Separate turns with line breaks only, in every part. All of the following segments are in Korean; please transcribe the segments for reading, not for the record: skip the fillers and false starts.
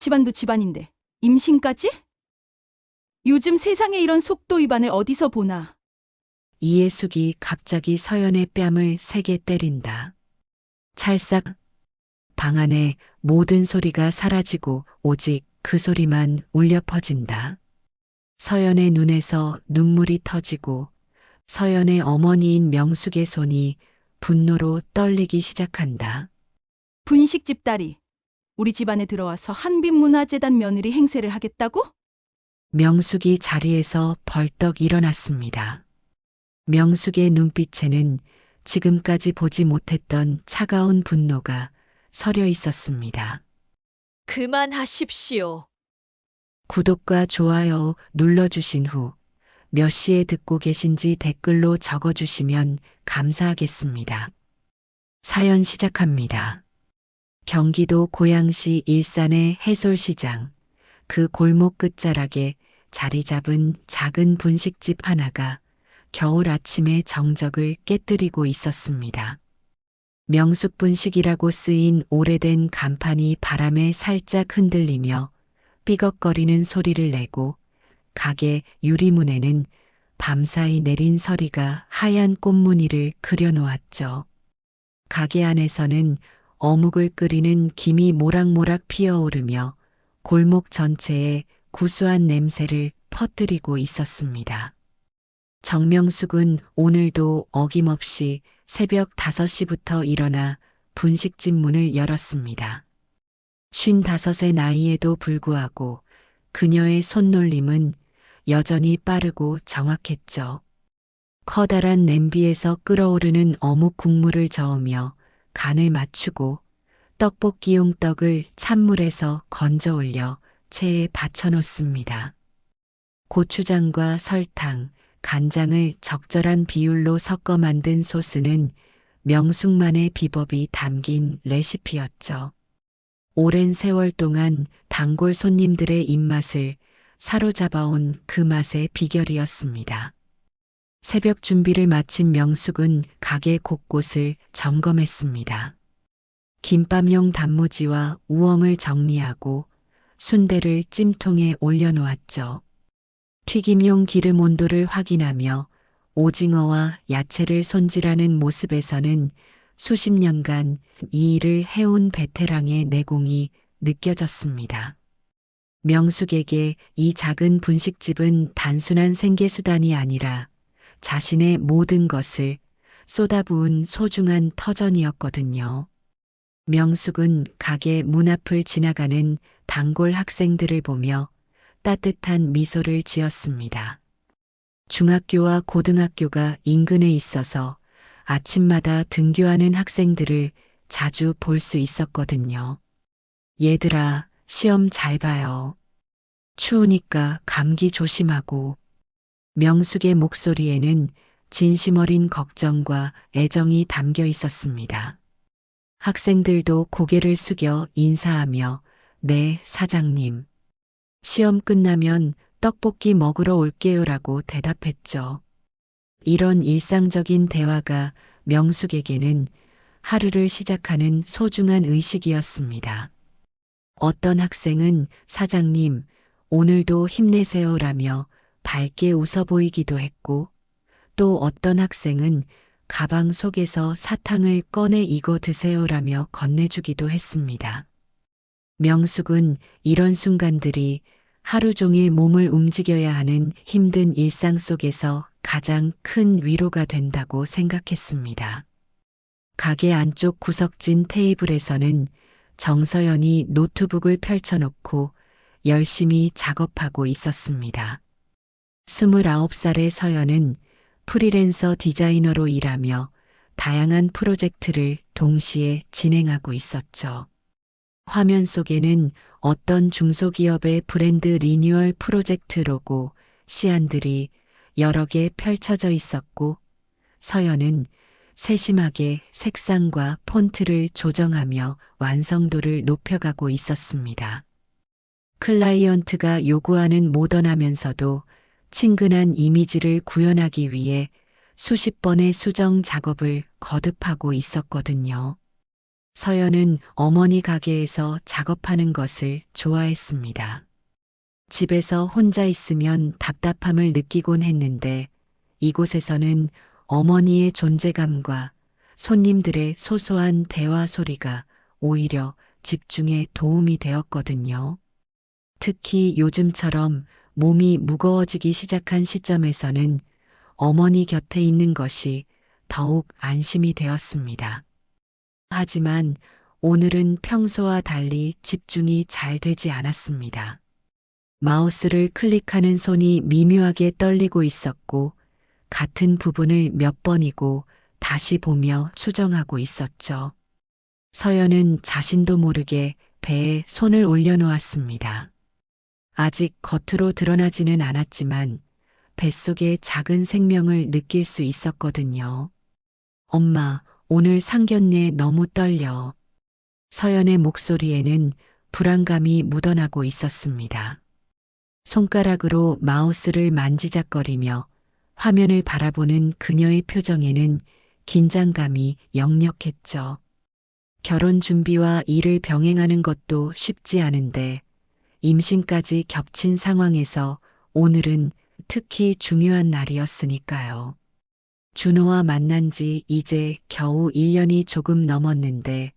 집안도 집안인데 임신까지? 요즘 세상에 이런 속도 위반을 어디서 보나.
이예숙이 갑자기 서연의 뺨을 세게 때린다. 찰싹. 방 안에 모든 소리가 사라지고 오직 그 소리만 울려 퍼진다. 서연의 눈에서 눈물이 터지고 서연의 어머니인 명숙의 손이 분노로 떨리기 시작한다.
분식집 딸이 우리 집안에 들어와서 한빛문화재단 며느리 행세를 하겠다고?
명숙이 자리에서 벌떡 일어났습니다. 명숙의 눈빛에는 지금까지 보지 못했던 차가운 분노가 서려 있었습니다.
그만하십시오.
구독과 좋아요 눌러주신 후 몇 시에 듣고 계신지 댓글로 적어주시면 감사하겠습니다. 사연 시작합니다. 경기도 고양시 일산의 해솔시장, 그 골목 끝자락에 자리 잡은 작은 분식집 하나가 겨울 아침의 정적을 깨뜨리고 있었습니다. 명숙분식이라고 쓰인 오래된 간판이 바람에 살짝 흔들리며 삐걱거리는 소리를 내고 가게 유리문에는 밤사이 내린 서리가 하얀 꽃무늬를 그려놓았죠. 가게 안에서는 어묵을 끓이는 김이 모락모락 피어오르며 골목 전체에 구수한 냄새를 퍼뜨리고 있었습니다. 정명숙은 오늘도 어김없이 새벽 5시부터 일어나 분식집 문을 열었습니다. 55의 나이에도 불구하고 그녀의 손놀림은 여전히 빠르고 정확했죠. 커다란 냄비에서 끓어오르는 어묵 국물을 저으며 간을 맞추고 떡볶이용 떡을 찬물에서 건져 올려 체에 받쳐놓습니다. 고추장과 설탕, 간장을 적절한 비율로 섞어 만든 소스는 명숙만의 비법이 담긴 레시피였죠. 오랜 세월 동안 단골 손님들의 입맛을 사로잡아온 그 맛의 비결이었습니다. 새벽 준비를 마친 명숙은 가게 곳곳을 점검했습니다. 김밥용 단무지와 우엉을 정리하고 순대를 찜통에 올려놓았죠. 튀김용 기름 온도를 확인하며 오징어와 야채를 손질하는 모습에서는 수십 년간 이 일을 해온 베테랑의 내공이 느껴졌습니다. 명숙에게 이 작은 분식집은 단순한 생계수단이 아니라 자신의 모든 것을 쏟아부은 소중한 터전이었거든요. 명숙은 가게 문 앞을 지나가는 단골 학생들을 보며 따뜻한 미소를 지었습니다. 중학교와 고등학교가 인근에 있어서 아침마다 등교하는 학생들을 자주 볼 수 있었거든요. 얘들아, 시험 잘 봐요. 추우니까 감기 조심하고. 명숙의 목소리에는 진심 어린 걱정과 애정이 담겨 있었습니다. 학생들도 고개를 숙여 인사하며 네, 사장님. 시험 끝나면 떡볶이 먹으러 올게요라고 대답했죠. 이런 일상적인 대화가 명숙에게는 하루를 시작하는 소중한 의식이었습니다. 어떤 학생은 사장님, 오늘도 힘내세요라며 밝게 웃어 보이기도 했고, 또 어떤 학생은 가방 속에서 사탕을 꺼내 이거 드세요라며 건네주기도 했습니다. 명숙은 이런 순간들이 하루 종일 몸을 움직여야 하는 힘든 일상 속에서 가장 큰 위로가 된다고 생각했습니다. 가게 안쪽 구석진 테이블에서는 정서연이 노트북을 펼쳐놓고 열심히 작업하고 있었습니다. 29살의 서연은 프리랜서 디자이너로 일하며 다양한 프로젝트를 동시에 진행하고 있었죠. 화면 속에는 어떤 중소기업의 브랜드 리뉴얼 프로젝트 로고, 시안들이 여러 개 펼쳐져 있었고, 서연은 세심하게 색상과 폰트를 조정하며 완성도를 높여가고 있었습니다. 클라이언트가 요구하는 모던하면서도 친근한 이미지를 구현하기 위해 수십 번의 수정 작업을 거듭하고 있었거든요. 서연은 어머니 가게에서 작업하는 것을 좋아했습니다. 집에서 혼자 있으면 답답함을 느끼곤 했는데 이곳에서는 어머니의 존재감과 손님들의 소소한 대화 소리가 오히려 집중에 도움이 되었거든요. 특히 요즘처럼 몸이 무거워지기 시작한 시점에서는 어머니 곁에 있는 것이 더욱 안심이 되었습니다. 하지만 오늘은 평소와 달리 집중이 잘 되지 않았습니다. 마우스를 클릭하는 손이 미묘하게 떨리고 있었고 같은 부분을 몇 번이고 다시 보며 수정하고 있었죠. 서연은 자신도 모르게 배에 손을 올려놓았습니다. 아직 겉으로 드러나지는 않았지만 뱃속의 작은 생명을 느낄 수 있었거든요. 엄마, 오늘 상견례 너무 떨려. 서연의 목소리에는 불안감이 묻어나고 있었습니다. 손가락으로 마우스를 만지작거리며 화면을 바라보는 그녀의 표정에는 긴장감이 역력했죠. 결혼 준비와 일을 병행하는 것도 쉽지 않은데 임신까지 겹친 상황에서 오늘은 특히 중요한 날이었으니까요. 준호와 만난 지 이제 겨우 1년이 조금 넘었는데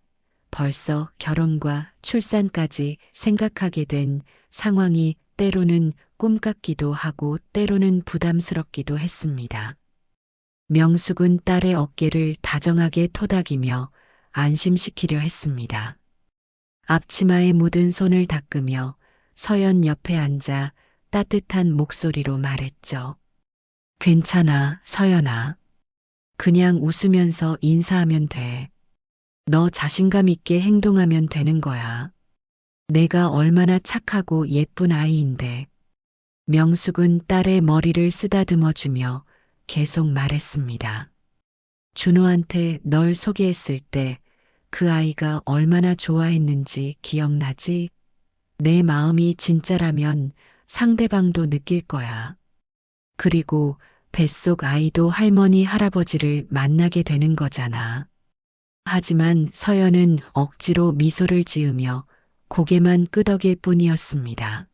벌써 결혼과 출산까지 생각하게 된 상황이 때로는 꿈 같기도 하고 때로는 부담스럽기도 했습니다. 명숙은 딸의 어깨를 다정하게 토닥이며 안심시키려 했습니다. 앞치마에 묻은 손을 닦으며 서연 옆에 앉아 따뜻한 목소리로 말했죠. 괜찮아, 서연아. 그냥 웃으면서 인사하면 돼. 너 자신감 있게 행동하면 되는 거야. 내가 얼마나 착하고 예쁜 아이인데. 명숙은 딸의 머리를 쓰다듬어 주며 계속 말했습니다. 준호한테 널 소개했을 때 그 아이가 얼마나 좋아했는지 기억나지? 내 마음이 진짜라면 상대방도 느낄 거야. 그리고 뱃속 아이도 할머니, 할아버지를 만나게 되는 거잖아. 하지만 서연은 억지로 미소를 지으며 고개만 끄덕일 뿐이었습니다.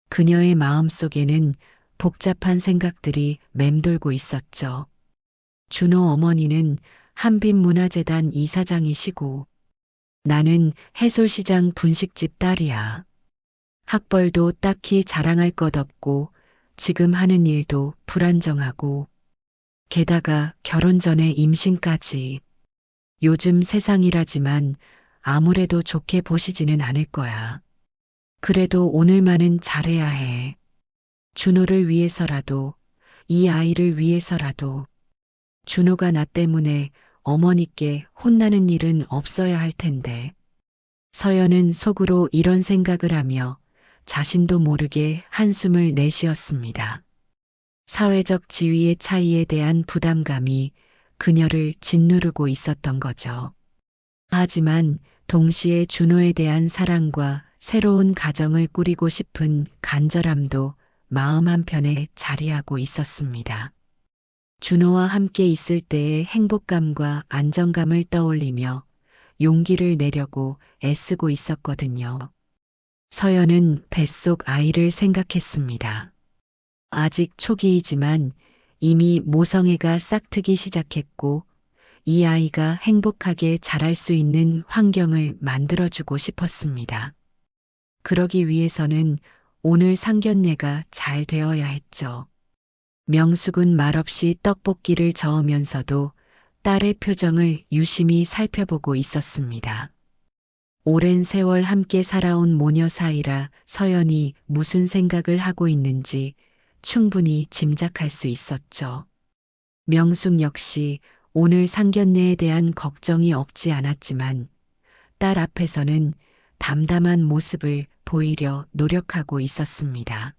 그녀의 마음속에는 복잡한 생각들이 맴돌고 있었죠. 준호 어머니는 한빛문화재단 이사장이시고 나는 해솔시장 분식집 딸이야. 학벌도 딱히 자랑할 것 없고 지금 하는 일도 불안정하고 게다가 결혼 전에 임신까지. 요즘 세상이라지만 아무래도 좋게 보시지는 않을 거야. 그래도 오늘만은 잘해야 해. 준호를 위해서라도, 이 아이를 위해서라도. 준호가 나 때문에 어머니께 혼나는 일은 없어야 할 텐데. 서연은 속으로 이런 생각을 하며 자신도 모르게 한숨을 내쉬었습니다. 사회적 지위의 차이에 대한 부담감이 그녀를 짓누르고 있었던 거죠. 하지만 동시에 준호에 대한 사랑과 새로운 가정을 꾸리고 싶은 간절함도 마음 한편에 자리하고 있었습니다. 준호와 함께 있을 때의 행복감과 안정감을 떠올리며 용기를 내려고 애쓰고 있었거든요. 서연은 뱃속 아이를 생각했습니다. 아직 초기이지만 이미 모성애가 싹트기 시작했고 이 아이가 행복하게 자랄 수 있는 환경을 만들어주고 싶었습니다. 그러기 위해서는 오늘 상견례가 잘 되어야 했죠. 명숙은 말없이 떡볶이를 저으면서도 딸의 표정을 유심히 살펴보고 있었습니다. 오랜 세월 함께 살아온 모녀 사이라 서연이 무슨 생각을 하고 있는지 충분히 짐작할 수 있었죠. 명숙 역시 오늘 상견례에 대한 걱정이 없지 않았지만 딸 앞에서는 담담한 모습을 보이려 노력하고 있었습니다.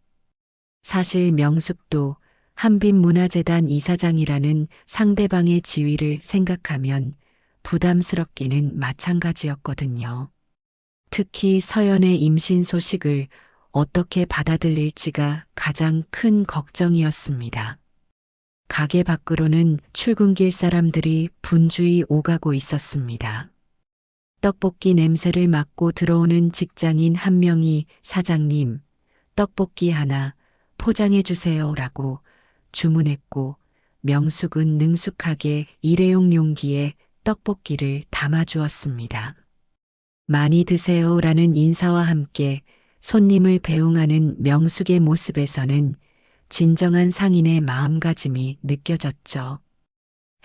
사실 명숙도 한빛문화재단 이사장이라는 상대방의 지위를 생각하면 부담스럽기는 마찬가지였거든요. 특히 서연의 임신 소식을 어떻게 받아들일지가 가장 큰 걱정이었습니다. 가게 밖으로는 출근길 사람들이 분주히 오가고 있었습니다. 떡볶이 냄새를 맡고 들어오는 직장인 한 명이 사장님, 떡볶이 하나 포장해 주세요라고 주문했고 명숙은 능숙하게 일회용 용기에 떡볶이를 담아 주었습니다. 많이 드세요라는 인사와 함께 손님을 배웅하는 명숙의 모습에서는 진정한 상인의 마음가짐이 느껴졌죠.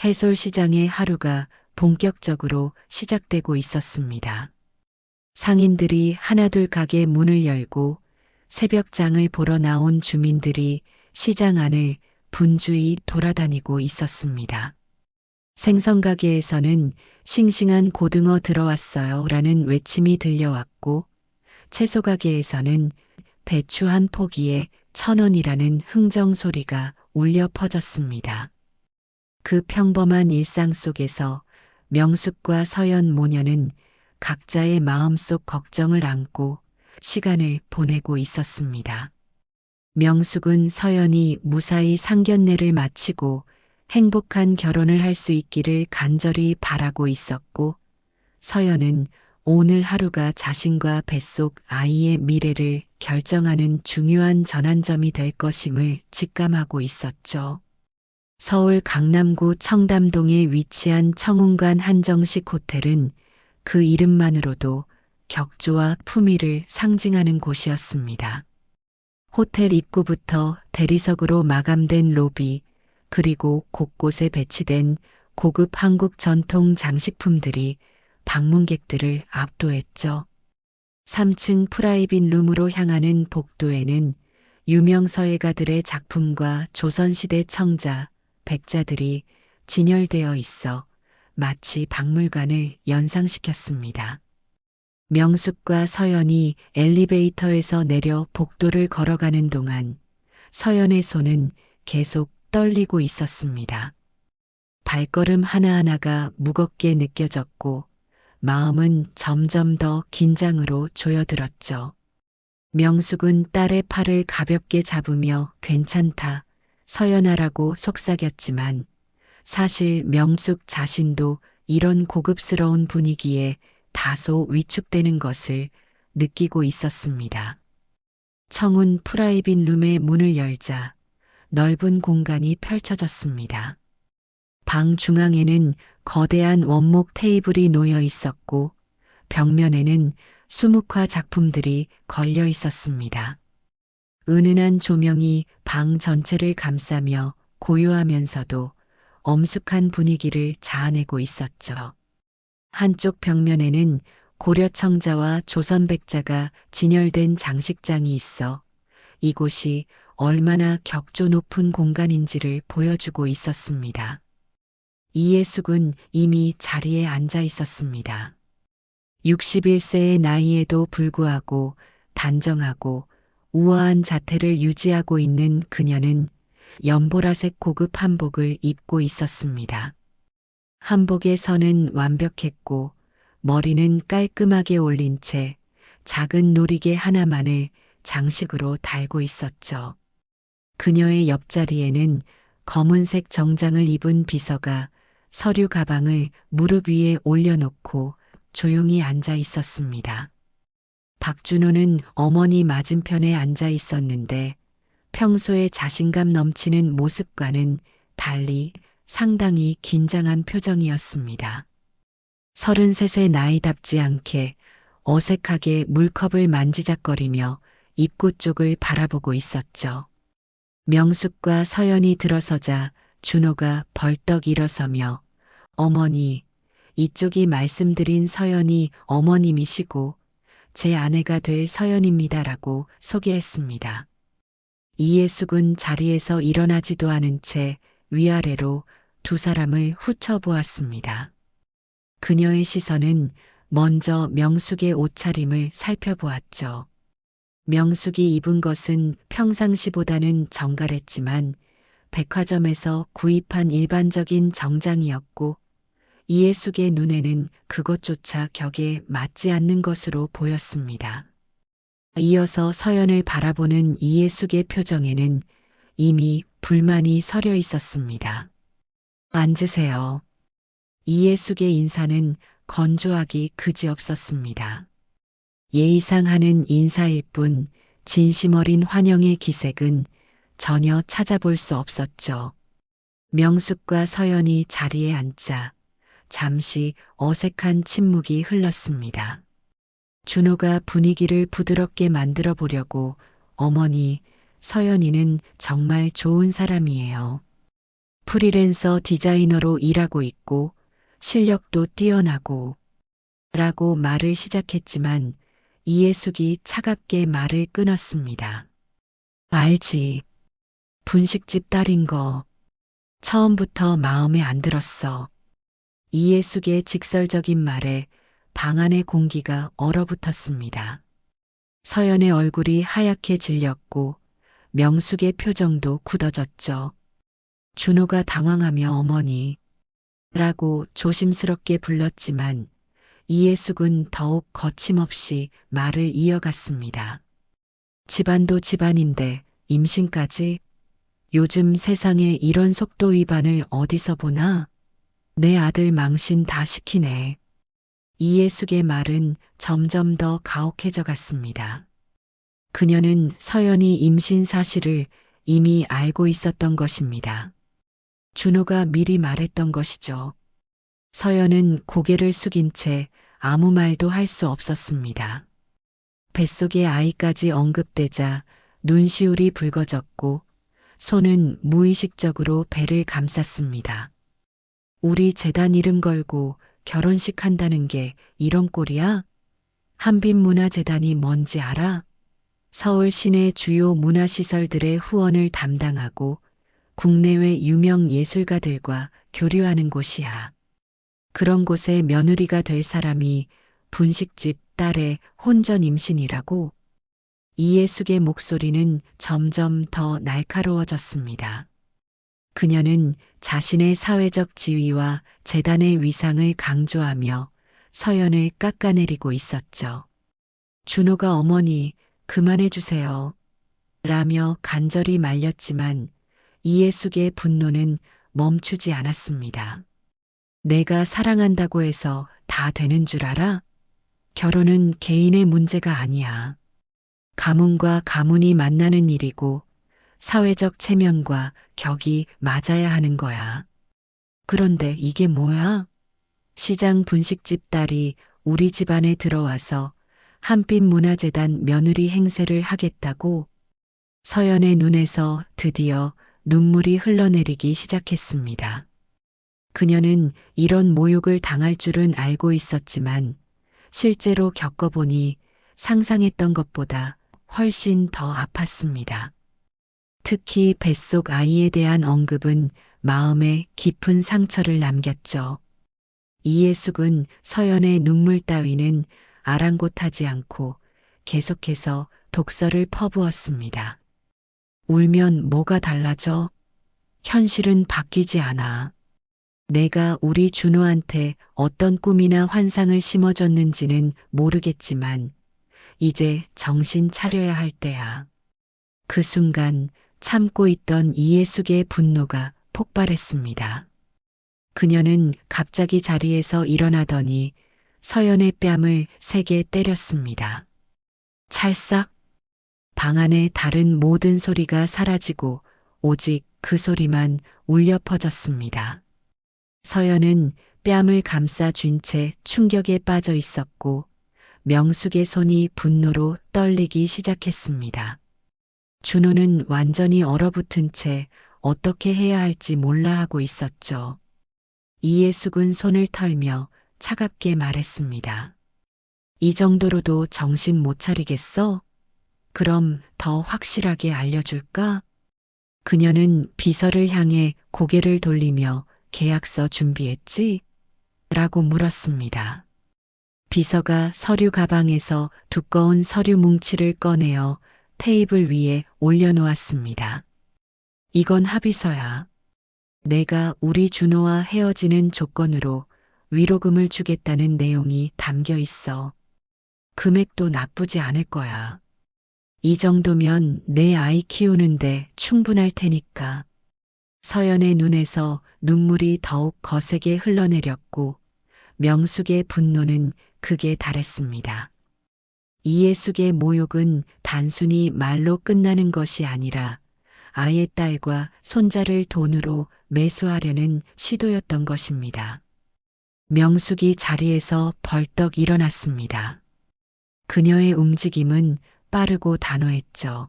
해솔시장의 하루가 본격적으로 시작되고 있었습니다. 상인들이 하나둘 가게 문을 열고 새벽장을 보러 나온 주민들이 시장 안을 분주히 돌아다니고 있었습니다. 생선가게에서는 싱싱한 고등어 들어왔어요 라는 외침이 들려왔고 채소가게에서는 배추 한 포기에 1,000원이라는 흥정 소리가 울려 퍼졌습니다. 그 평범한 일상 속에서 명숙과 서연 모녀는 각자의 마음속 걱정을 안고 시간을 보내고 있었습니다. 명숙은 서연이 무사히 상견례를 마치고 행복한 결혼을 할 수 있기를 간절히 바라고 있었고, 서연은 오늘 하루가 자신과 뱃속 아이의 미래를 결정하는 중요한 전환점이 될 것임을 직감하고 있었죠. 서울 강남구 청담동에 위치한 청운관 한정식 호텔은 그 이름만으로도 격조와 품위를 상징하는 곳이었습니다. 호텔 입구부터 대리석으로 마감된 로비, 그리고 곳곳에 배치된 고급 한국 전통 장식품들이 방문객들을 압도했죠. 3층 프라이빗 룸으로 향하는 복도에는 유명 서예가들의 작품과 조선시대 청자, 백자들이 진열되어 있어 마치 박물관을 연상시켰습니다. 명숙과 서연이 엘리베이터에서 내려 복도를 걸어가는 동안 서연의 손은 계속 떨리고 있었습니다. 발걸음 하나하나가 무겁게 느껴졌고 마음은 점점 더 긴장으로 조여들었죠. 명숙은 딸의 팔을 가볍게 잡으며 괜찮다, 서연아라고 속삭였지만 사실 명숙 자신도 이런 고급스러운 분위기에 다소 위축되는 것을 느끼고 있었습니다. 청운 프라이빗 룸의 문을 열자 넓은 공간이 펼쳐졌습니다. 방 중앙에는 거대한 원목 테이블이 놓여 있었고 벽면에는 수묵화 작품들이 걸려 있었습니다. 은은한 조명이 방 전체를 감싸며 고요하면서도 엄숙한 분위기를 자아내고 있었죠. 한쪽 벽면에는 고려청자와 조선백자가 진열된 장식장이 있어 이곳이 얼마나 격조 높은 공간인지를 보여주고 있었습니다. 이예숙은 이미 자리에 앉아 있었습니다. 61세의 나이에도 불구하고 단정하고 우아한 자태를 유지하고 있는 그녀는 연보라색 고급 한복을 입고 있었습니다. 한복의 선은 완벽했고 머리는 깔끔하게 올린 채 작은 놀이개 하나만을 장식으로 달고 있었죠. 그녀의 옆자리에는 검은색 정장을 입은 비서가 서류 가방을 무릎 위에 올려놓고 조용히 앉아 있었습니다. 박준호는 어머니 맞은편에 앉아 있었는데 평소에 자신감 넘치는 모습과는 달리 상당히 긴장한 표정이었습니다. 33의 나이답지 않게 어색하게 물컵을 만지작거리며 입구 쪽을 바라보고 있었죠. 명숙과 서연이 들어서자 준호가 벌떡 일어서며 어머니, 이쪽이 말씀드린 서연이 어머님이시고 제 아내가 될 서연입니다라고 소개했습니다. 이예숙은 자리에서 일어나지도 않은 채 위아래로 두 사람을 훑어보았습니다. 그녀의 시선은 먼저 명숙의 옷차림을 살펴보았죠. 명숙이 입은 것은 평상시보다는 정갈했지만 백화점에서 구입한 일반적인 정장이었고 이예숙의 눈에는 그것조차 격에 맞지 않는 것으로 보였습니다. 이어서 서연을 바라보는 이예숙의 표정에는 이미 불만이 서려 있었습니다. 앉으세요. 이예숙의 인사는 건조하기 그지없었습니다. 예의상하는 인사일 뿐 진심 어린 환영의 기색은 전혀 찾아볼 수 없었죠. 명숙과 서연이 자리에 앉자 잠시 어색한 침묵이 흘렀습니다. 준호가 분위기를 부드럽게 만들어 보려고 어머니, 서연이는 정말 좋은 사람이에요. 프리랜서 디자이너로 일하고 있고 실력도 뛰어나고 라고 말을 시작했지만 이예숙이 차갑게 말을 끊었습니다. 알지. 분식집 딸인 거 처음부터 마음에 안 들었어. 이예숙의 직설적인 말에 방 안의 공기가 얼어붙었습니다. 서연의 얼굴이 하얗게 질렸고 명숙의 표정도 굳어졌죠. 준호가 당황하며 어머니 라고 조심스럽게 불렀지만 이예숙은 더욱 거침없이 말을 이어갔습니다. 집안도 집안인데 임신까지? 요즘 세상에 이런 속도 위반을 어디서 보나? 내 아들 망신 다 시키네. 이예숙의 말은 점점 더 가혹해져 갔습니다. 그녀는 서연이 임신 사실을 이미 알고 있었던 것입니다. 준호가 미리 말했던 것이죠. 서연은 고개를 숙인 채 아무 말도 할 수 없었습니다. 뱃속의 아이까지 언급되자 눈시울이 붉어졌고 손은 무의식적으로 배를 감쌌습니다. 우리 재단 이름 걸고 결혼식 한다는 게 이런 꼴이야? 한빛문화재단이 뭔지 알아? 서울 시내 주요 문화시설들의 후원을 담당하고 국내외 유명 예술가들과 교류하는 곳이야. 그런 곳에 며느리가 될 사람이 분식집 딸의 혼전 임신이라고? 이예숙의 목소리는 점점 더 날카로워졌습니다. 그녀는 자신의 사회적 지위와 재단의 위상을 강조하며 서연을 깎아내리고 있었죠. 준호가 어머니 그만해 주세요. 라며 간절히 말렸지만 이예숙의 분노는 멈추지 않았습니다. 내가 사랑한다고 해서 다 되는 줄 알아? 결혼은 개인의 문제가 아니야. 가문과 가문이 만나는 일이고 사회적 체면과 격이 맞아야 하는 거야. 그런데 이게 뭐야? 시장 분식집 딸이 우리 집안에 들어와서 한빛문화재단 며느리 행세를 하겠다고? 서연의 눈에서 드디어 눈물이 흘러내리기 시작했습니다. 그녀는 이런 모욕을 당할 줄은 알고 있었지만 실제로 겪어보니 상상했던 것보다 훨씬 더 아팠습니다. 특히 뱃속 아이에 대한 언급은 마음에 깊은 상처를 남겼죠. 이예숙은 서연의 눈물 따위는 아랑곳하지 않고 계속해서 독서를 퍼부었습니다. 울면 뭐가 달라져? 현실은 바뀌지 않아. 내가 우리 준호한테 어떤 꿈이나 환상을 심어줬는지는 모르겠지만 이제 정신 차려야 할 때야. 그 순간 참고 있던 이예숙의 분노가 폭발했습니다. 그녀는 갑자기 자리에서 일어나더니 서연의 뺨을 세게 때렸습니다. 찰싹. 방 안의 다른 모든 소리가 사라지고 오직 그 소리만 울려 퍼졌습니다. 서연은 뺨을 감싸 쥔 채 충격에 빠져 있었고 명숙의 손이 분노로 떨리기 시작했습니다. 준호는 완전히 얼어붙은 채 어떻게 해야 할지 몰라 하고 있었죠. 이예숙은 손을 털며 차갑게 말했습니다. 이 정도로도 정신 못 차리겠어? 그럼 더 확실하게 알려줄까? 그녀는 비서를 향해 고개를 돌리며 계약서 준비했지? 라고 물었습니다. 비서가 서류 가방에서 두꺼운 서류 뭉치를 꺼내어 테이블 위에 올려놓았습니다. 이건 합의서야. 내가 우리 준호와 헤어지는 조건으로 위로금을 주겠다는 내용이 담겨 있어. 금액도 나쁘지 않을 거야. 이 정도면 내 아이 키우는데 충분할 테니까. 서연의 눈에서 눈물이 더욱 거세게 흘러내렸고 명숙의 분노는 극에 달했습니다. 이예숙의 모욕은 단순히 말로 끝나는 것이 아니라 아의 딸과 손자를 돈으로 매수하려는 시도였던 것입니다. 명숙이 자리에서 벌떡 일어났습니다. 그녀의 움직임은 빠르고 단호했죠.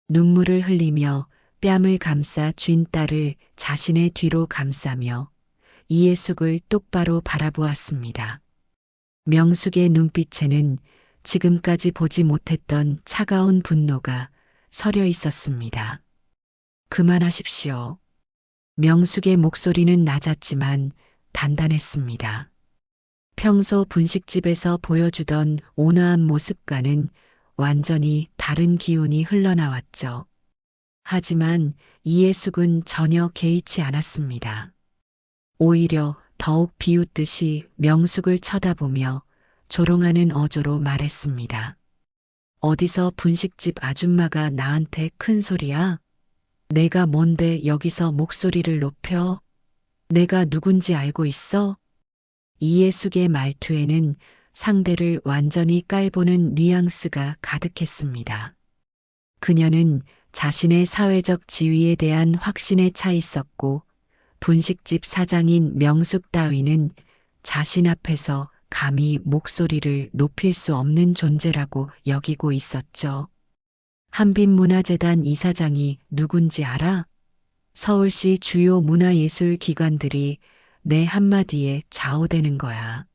눈물을 흘리며 뺨을 감싸 쥔 딸을 자신의 뒤로 감싸며 이예숙을 똑바로 바라보았습니다. 명숙의 눈빛에는 지금까지 보지 못했던 차가운 분노가 서려 있었습니다. 그만하십시오. 명숙의 목소리는 낮았지만 단단했습니다. 평소 분식집에서 보여주던 온화한 모습과는 완전히 다른 기운이 흘러나왔죠. 하지만 이예숙은 전혀 개의치 않았습니다. 오히려 더욱 비웃듯이 명숙을 쳐다보며 조롱하는 어조로 말했습니다. 어디서 분식집 아줌마가 나한테 큰 소리야? 내가 뭔데 여기서 목소리를 높여? 내가 누군지 알고 있어? 이예숙의 말투에는 상대를 완전히 깔보는 뉘앙스가 가득했습니다. 그녀는 자신의 사회적 지위에 대한 확신에 차 있었고 분식집 사장인 명숙 따위는 자신 앞에서 감히 목소리를 높일 수 없는 존재라고 여기고 있었죠. 한빛문화재단 이사장이 누군지 알아? 서울시 주요 문화예술기관들이 내 한마디에 좌우되는 거야.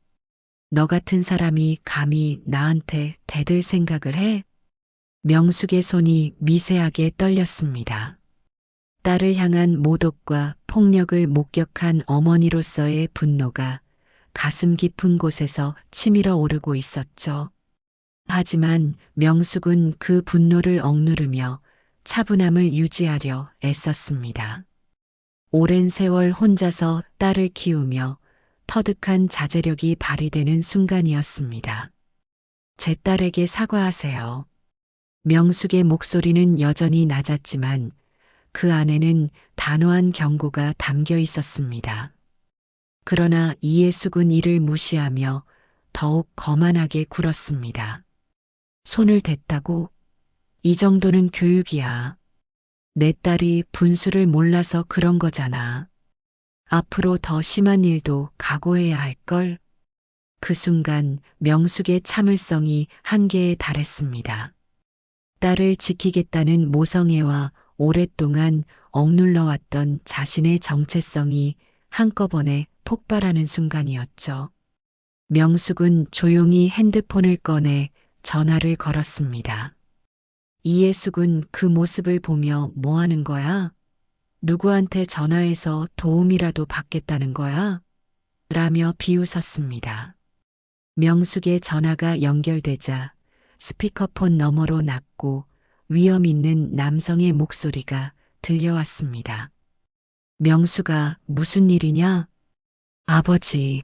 너 같은 사람이 감히 나한테 대들 생각을 해? 명숙의 손이 미세하게 떨렸습니다. 딸을 향한 모독과 폭력을 목격한 어머니로서의 분노가 가슴 깊은 곳에서 치밀어 오르고 있었죠. 하지만 명숙은 그 분노를 억누르며 차분함을 유지하려 애썼습니다. 오랜 세월 혼자서 딸을 키우며 터득한 자제력이 발휘되는 순간이었습니다. 제 딸에게 사과하세요. 명숙의 목소리는 여전히 낮았지만 그 안에는 단호한 경고가 담겨 있었습니다. 그러나 이예숙은 이를 무시하며 더욱 거만하게 굴었습니다. 손을 댔다고? 이 정도는 교육이야. 내 딸이 분수를 몰라서 그런 거잖아. 앞으로 더 심한 일도 각오해야 할걸. 그 순간 명숙의 참을성이 한계에 달했습니다. 딸을 지키겠다는 모성애와 오랫동안 억눌러왔던 자신의 정체성이 한꺼번에 폭발하는 순간이었죠. 명숙은 조용히 핸드폰을 꺼내 전화를 걸었습니다. 이예숙은 그 모습을 보며 뭐 하는 거야? 누구한테 전화해서 도움이라도 받겠다는 거야? 라며 비웃었습니다. 명숙의 전화가 연결되자 스피커폰 너머로 낮고 위험 있는 남성의 목소리가 들려왔습니다. 명숙아, 무슨 일이냐? 아버지.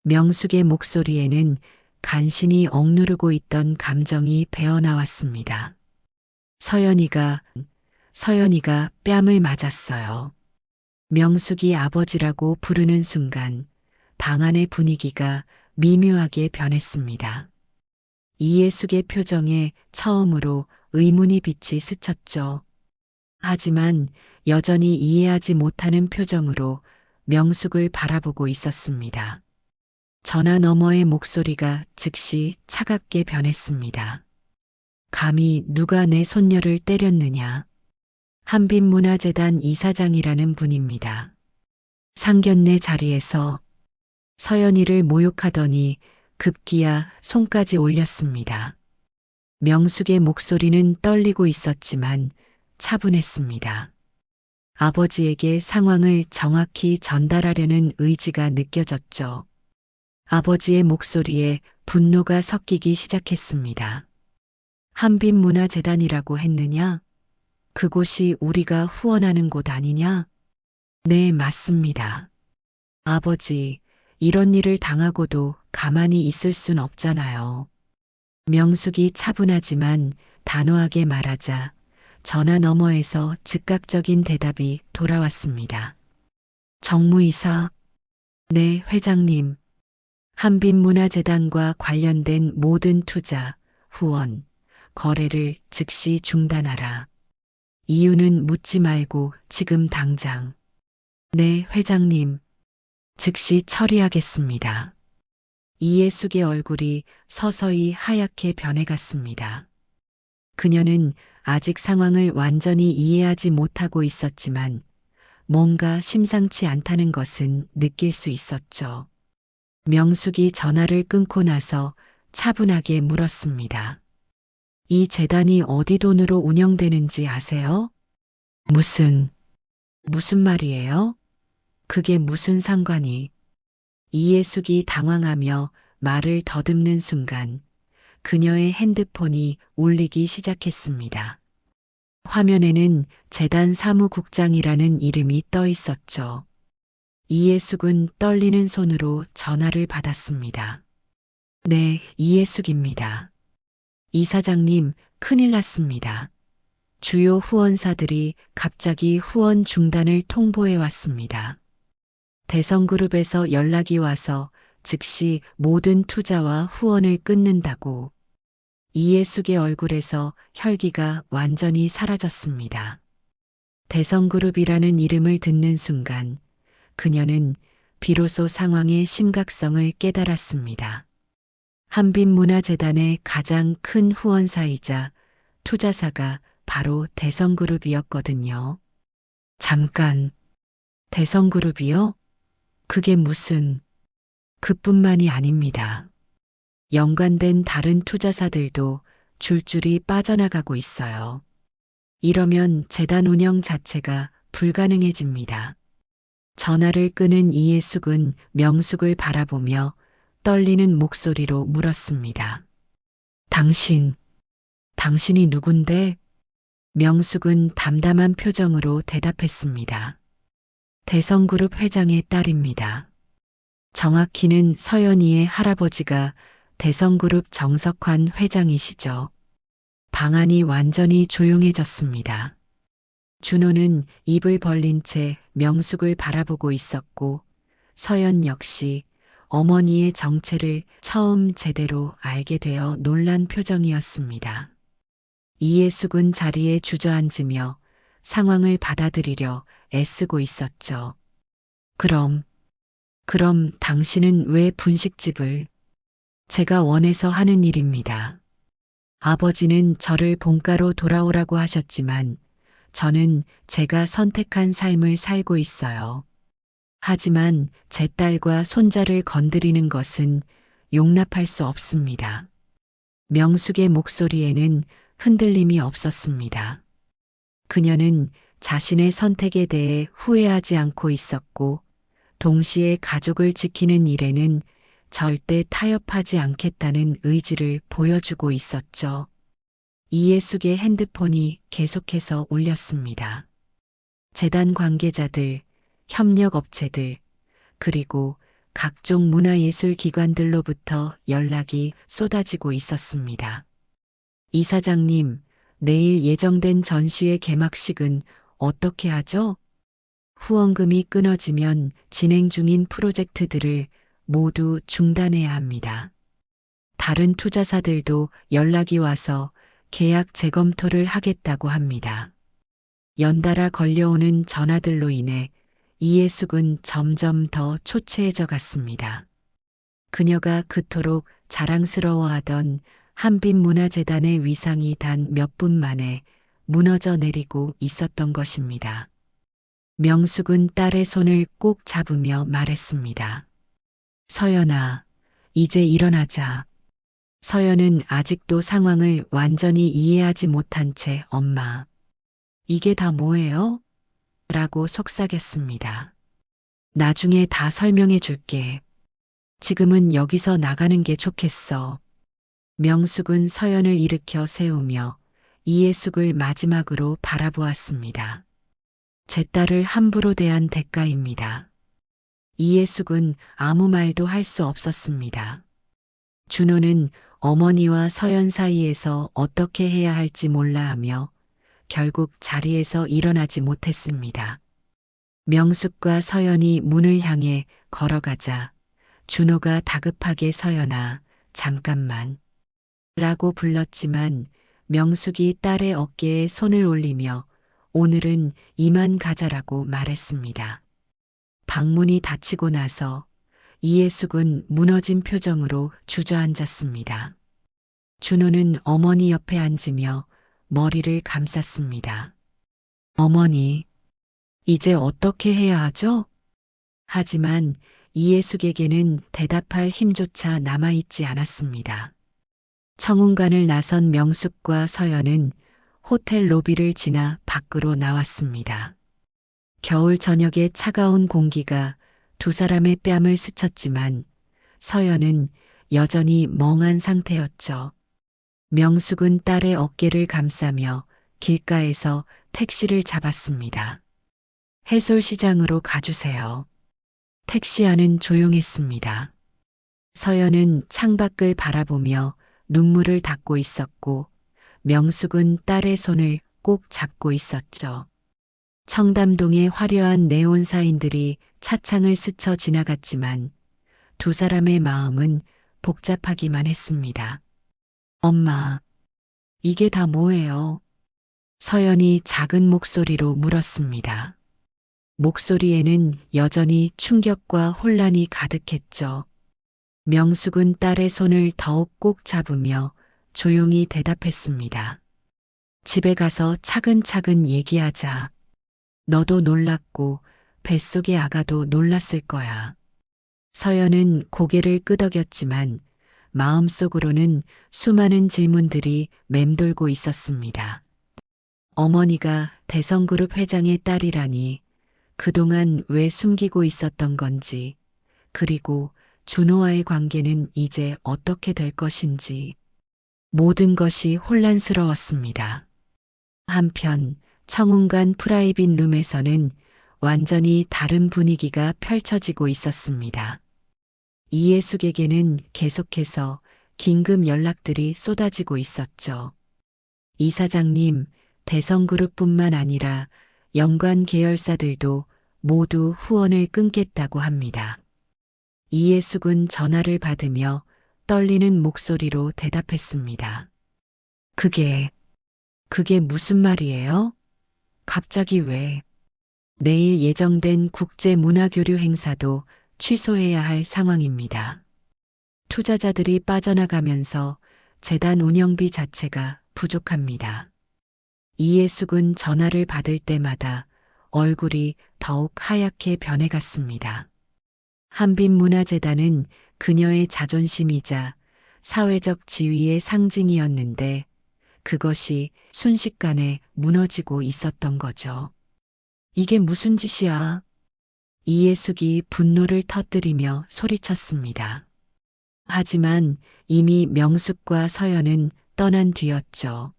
명숙의 목소리에는 간신히 억누르고 있던 감정이 배어나왔습니다. 서연이가 뺨을 맞았어요. 명숙이 아버지라고 부르는 순간 방 안의 분위기가 미묘하게 변했습니다. 이예숙의 표정에 처음으로 의문의 빛이 스쳤죠. 하지만 여전히 이해하지 못하는 표정으로 명숙을 바라보고 있었습니다. 전화 너머의 목소리가 즉시 차갑게 변했습니다. 감히 누가 내 손녀를 때렸느냐. 한빛문화재단 이사장이라는 분입니다. 상견례 자리에서 서연이를 모욕하더니 급기야 손까지 올렸습니다. 명숙의 목소리는 떨리고 있었지만 차분했습니다. 아버지에게 상황을 정확히 전달하려는 의지가 느껴졌죠. 아버지의 목소리에 분노가 섞이기 시작했습니다. 한빛문화재단이라고 했느냐? 그곳이 우리가 후원하는 곳 아니냐? 네, 맞습니다. 아버지, 이런 일을 당하고도 가만히 있을 순 없잖아요. 명숙이 차분하지만 단호하게 말하자 전화 너머에서 즉각적인 대답이 돌아왔습니다. 정무이사. 네, 회장님. 한빛문화재단과 관련된 모든 투자, 후원, 거래를 즉시 중단하라. 이유는 묻지 말고 지금 당장. 네, 회장님. 즉시 처리하겠습니다. 이예숙의 얼굴이 서서히 하얗게 변해갔습니다. 그녀는 아직 상황을 완전히 이해하지 못하고 있었지만 뭔가 심상치 않다는 것은 느낄 수 있었죠. 명숙이 전화를 끊고 나서 차분하게 물었습니다. 이 재단이 어디 돈으로 운영되는지 아세요? 무슨 말이에요? 그게 무슨 상관이? 이예숙이 당황하며 말을 더듬는 순간 그녀의 핸드폰이 울리기 시작했습니다. 화면에는 재단 사무국장이라는 이름이 떠 있었죠. 이예숙은 떨리는 손으로 전화를 받았습니다. 네, 이예숙입니다. 이사장님, 큰일 났습니다. 주요 후원사들이 갑자기 후원 중단을 통보해 왔습니다. 대성그룹에서 연락이 와서 즉시 모든 투자와 후원을 끊는다고. 이예숙의 얼굴에서 혈기가 완전히 사라졌습니다. 대성그룹이라는 이름을 듣는 순간 그녀는 비로소 상황의 심각성을 깨달았습니다. 한빛문화재단의 가장 큰 후원사이자 투자사가 바로 대성그룹이었거든요. 잠깐, 대성그룹이요? 그게 무슨... 그뿐만이 아닙니다. 연관된 다른 투자사들도 줄줄이 빠져나가고 있어요. 이러면 재단 운영 자체가 불가능해집니다. 전화를 끄는 이예숙은 명숙을 바라보며 떨리는 목소리로 물었습니다. 당신이 누군데? 명숙은 담담한 표정으로 대답했습니다. 대성그룹 회장의 딸입니다. 정확히는 서연이의 할아버지가 대성그룹 정석환 회장이시죠. 방안이 완전히 조용해졌습니다. 준호는 입을 벌린 채 명숙을 바라보고 있었고 서연 역시 어머니의 정체를 처음 제대로 알게 되어 놀란 표정이었습니다. 이예숙은 자리에 주저앉으며 상황을 받아들이려 애쓰고 있었죠. 그럼 당신은 왜 분식집을? 제가 원해서 하는 일입니다. 아버지는 저를 본가로 돌아오라고 하셨지만 저는 제가 선택한 삶을 살고 있어요. 하지만 제 딸과 손자를 건드리는 것은 용납할 수 없습니다. 명숙의 목소리에는 흔들림이 없었습니다. 그녀는 자신의 선택에 대해 후회하지 않고 있었고 동시에 가족을 지키는 일에는 절대 타협하지 않겠다는 의지를 보여주고 있었죠. 이예숙의 핸드폰이 계속해서 울렸습니다. 재단 관계자들, 협력업체들, 그리고 각종 문화예술 기관들로부터 연락이 쏟아지고 있었습니다. 이사장님, 내일 예정된 전시회 개막식은 어떻게 하죠? 후원금이 끊어지면 진행 중인 프로젝트들을 모두 중단해야 합니다. 다른 투자사들도 연락이 와서 계약 재검토를 하겠다고 합니다. 연달아 걸려오는 전화들로 인해 이예숙은 점점 더 초췌해져 갔습니다. 그녀가 그토록 자랑스러워하던 한빛문화재단의 위상이 단 몇 분 만에 무너져 내리고 있었던 것입니다. 명숙은 딸의 손을 꼭 잡으며 말했습니다. 서연아, 이제 일어나자. 서연은 아직도 상황을 완전히 이해하지 못한 채 엄마, 이게 다 뭐예요? 라고 속삭였습니다. 나중에 다 설명해 줄게. 지금은 여기서 나가는 게 좋겠어. 명숙은 서연을 일으켜 세우며 이예숙을 마지막으로 바라보았습니다. 제 딸을 함부로 대한 대가입니다. 이예숙은 아무 말도 할 수 없었습니다. 준호는 어머니와 서연 사이에서 어떻게 해야 할지 몰라 하며 결국 자리에서 일어나지 못했습니다. 명숙과 서연이 문을 향해 걸어가자 준호가 다급하게 서연아, 잠깐만. 라고 불렀지만 명숙이 딸의 어깨에 손을 올리며 오늘은 이만 가자라고 말했습니다. 방문이 닫히고 나서 이예숙은 무너진 표정으로 주저앉았습니다. 준호는 어머니 옆에 앉으며 머리를 감쌌습니다. 어머니, 이제 어떻게 해야 하죠? 하지만 이예숙에게는 대답할 힘조차 남아있지 않았습니다. 청운관을 나선 명숙과 서연은 호텔 로비를 지나 밖으로 나왔습니다. 겨울 저녁의 차가운 공기가 두 사람의 뺨을 스쳤지만 서연은 여전히 멍한 상태였죠. 명숙은 딸의 어깨를 감싸며 길가에서 택시를 잡았습니다. 해솔시장으로 가주세요. 택시 안은 조용했습니다. 서연은 창밖을 바라보며 눈물을 닦고 있었고 명숙은 딸의 손을 꼭 잡고 있었죠. 청담동의 화려한 네온 사인들이 차창을 스쳐 지나갔지만 두 사람의 마음은 복잡하기만 했습니다. 엄마, 이게 다 뭐예요? 서연이 작은 목소리로 물었습니다. 목소리에는 여전히 충격과 혼란이 가득했죠. 명숙은 딸의 손을 더욱 꼭 잡으며 조용히 대답했습니다. 집에 가서 차근차근 얘기하자. 너도 놀랐고 뱃속의 아가도 놀랐을 거야. 서연은 고개를 끄덕였지만 마음속으로는 수많은 질문들이 맴돌고 있었습니다. 어머니가 대성그룹 회장의 딸이라니 그동안 왜 숨기고 있었던 건지, 그리고 준호와의 관계는 이제 어떻게 될 것인지 모든 것이 혼란스러웠습니다. 한편 청운관 프라이빗 룸에서는 완전히 다른 분위기가 펼쳐지고 있었습니다. 이예숙에게는 계속해서 긴급 연락들이 쏟아지고 있었죠. 이사장님, 대성그룹뿐만 아니라 연관 계열사들도 모두 후원을 끊겠다고 합니다. 이예숙은 전화를 받으며 떨리는 목소리로 대답했습니다. 그게 무슨 말이에요? 갑자기 왜? 내일 예정된 국제문화교류 행사도 취소해야 할 상황입니다. 투자자들이 빠져나가면서 재단 운영비 자체가 부족합니다. 이예숙은 전화를 받을 때마다 얼굴이 더욱 하얗게 변해갔습니다. 한빛문화재단은 그녀의 자존심이자 사회적 지위의 상징이었는데 그것이 순식간에 무너지고 있었던 거죠. 이게 무슨 짓이야? 이예숙이 분노를 터뜨리며 소리쳤습니다. 하지만 이미 명숙과 서연은 떠난 뒤였죠.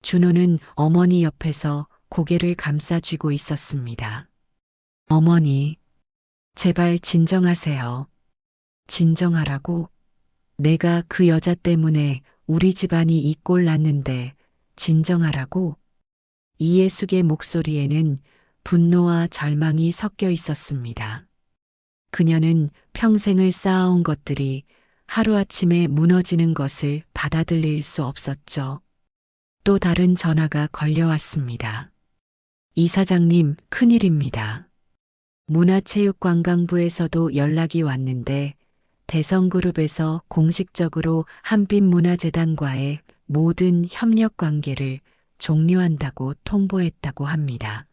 준호는 어머니 옆에서 고개를 감싸 쥐고 있었습니다. 어머니, 제발 진정하세요. 진정하라고? 내가 그 여자 때문에 우리 집안이 이 꼴 났는데 진정하라고? 이예숙의 목소리에는 분노와 절망이 섞여 있었습니다. 그녀는 평생을 쌓아온 것들이 하루아침에 무너지는 것을 받아들일 수 없었죠. 또 다른 전화가 걸려왔습니다. 이사장님, 큰일입니다. 문화체육관광부에서도 연락이 왔는데 대성그룹에서 공식적으로 한빛문화재단과의 모든 협력 관계를 종료한다고 통보했다고 합니다.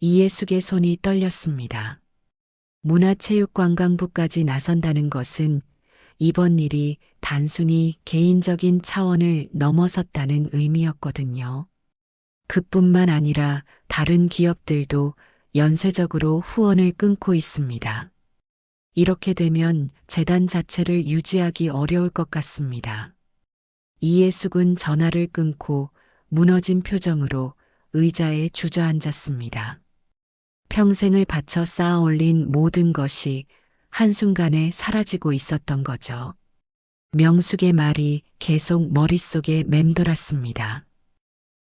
이예숙의 손이 떨렸습니다. 문화체육관광부까지 나선다는 것은 이번 일이 단순히 개인적인 차원을 넘어섰다는 의미였거든요. 그뿐만 아니라 다른 기업들도 연쇄적으로 후원을 끊고 있습니다. 이렇게 되면 재단 자체를 유지하기 어려울 것 같습니다. 이예숙은 전화를 끊고 무너진 표정으로 의자에 주저앉았습니다. 평생을 바쳐 쌓아 올린 모든 것이 한순간에 사라지고 있었던 거죠. 명숙의 말이 계속 머릿속에 맴돌았습니다.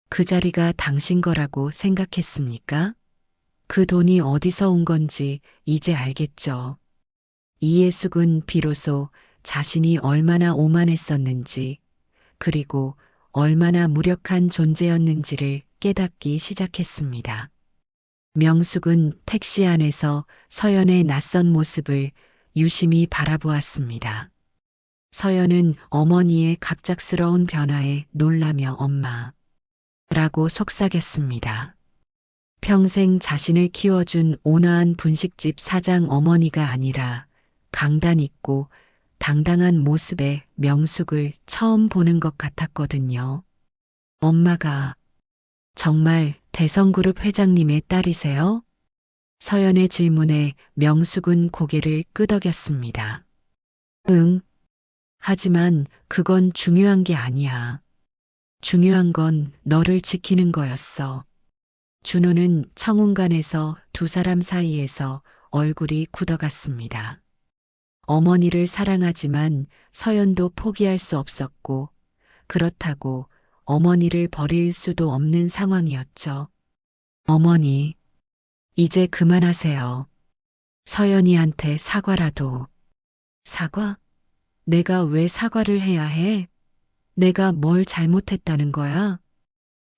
그 자리가 당신 거라고 생각했습니까? 그 돈이 어디서 온 건지 이제 알겠죠. 이예숙은 비로소 자신이 얼마나 오만했었는지, 그리고 얼마나 무력한 존재였는지를 깨닫기 시작했습니다. 명숙은 택시 안에서 서연의 낯선 모습을 유심히 바라보았습니다. 서연은 어머니의 갑작스러운 변화에 놀라며 엄마라고 속삭였습니다. 평생 자신을 키워준 온화한 분식집 사장 어머니가 아니라 강단 있고 당당한 모습의 명숙을 처음 보는 것 같았거든요. 엄마가 정말 대성그룹 회장님의 딸이세요? 서연의 질문에 명숙은 고개를 끄덕였습니다. 응. 하지만 그건 중요한 게 아니야. 중요한 건 너를 지키는 거였어. 준호는 청운간에서 두 사람 사이에서 얼굴이 굳어갔습니다. 어머니를 사랑하지만 서연도 포기할 수 없었고, 그렇다고 어머니를 버릴 수도 없는 상황이었죠. 어머니, 이제 그만하세요. 서연이한테 사과라도. 사과? 내가 왜 사과를 해야 해? 내가 뭘 잘못했다는 거야?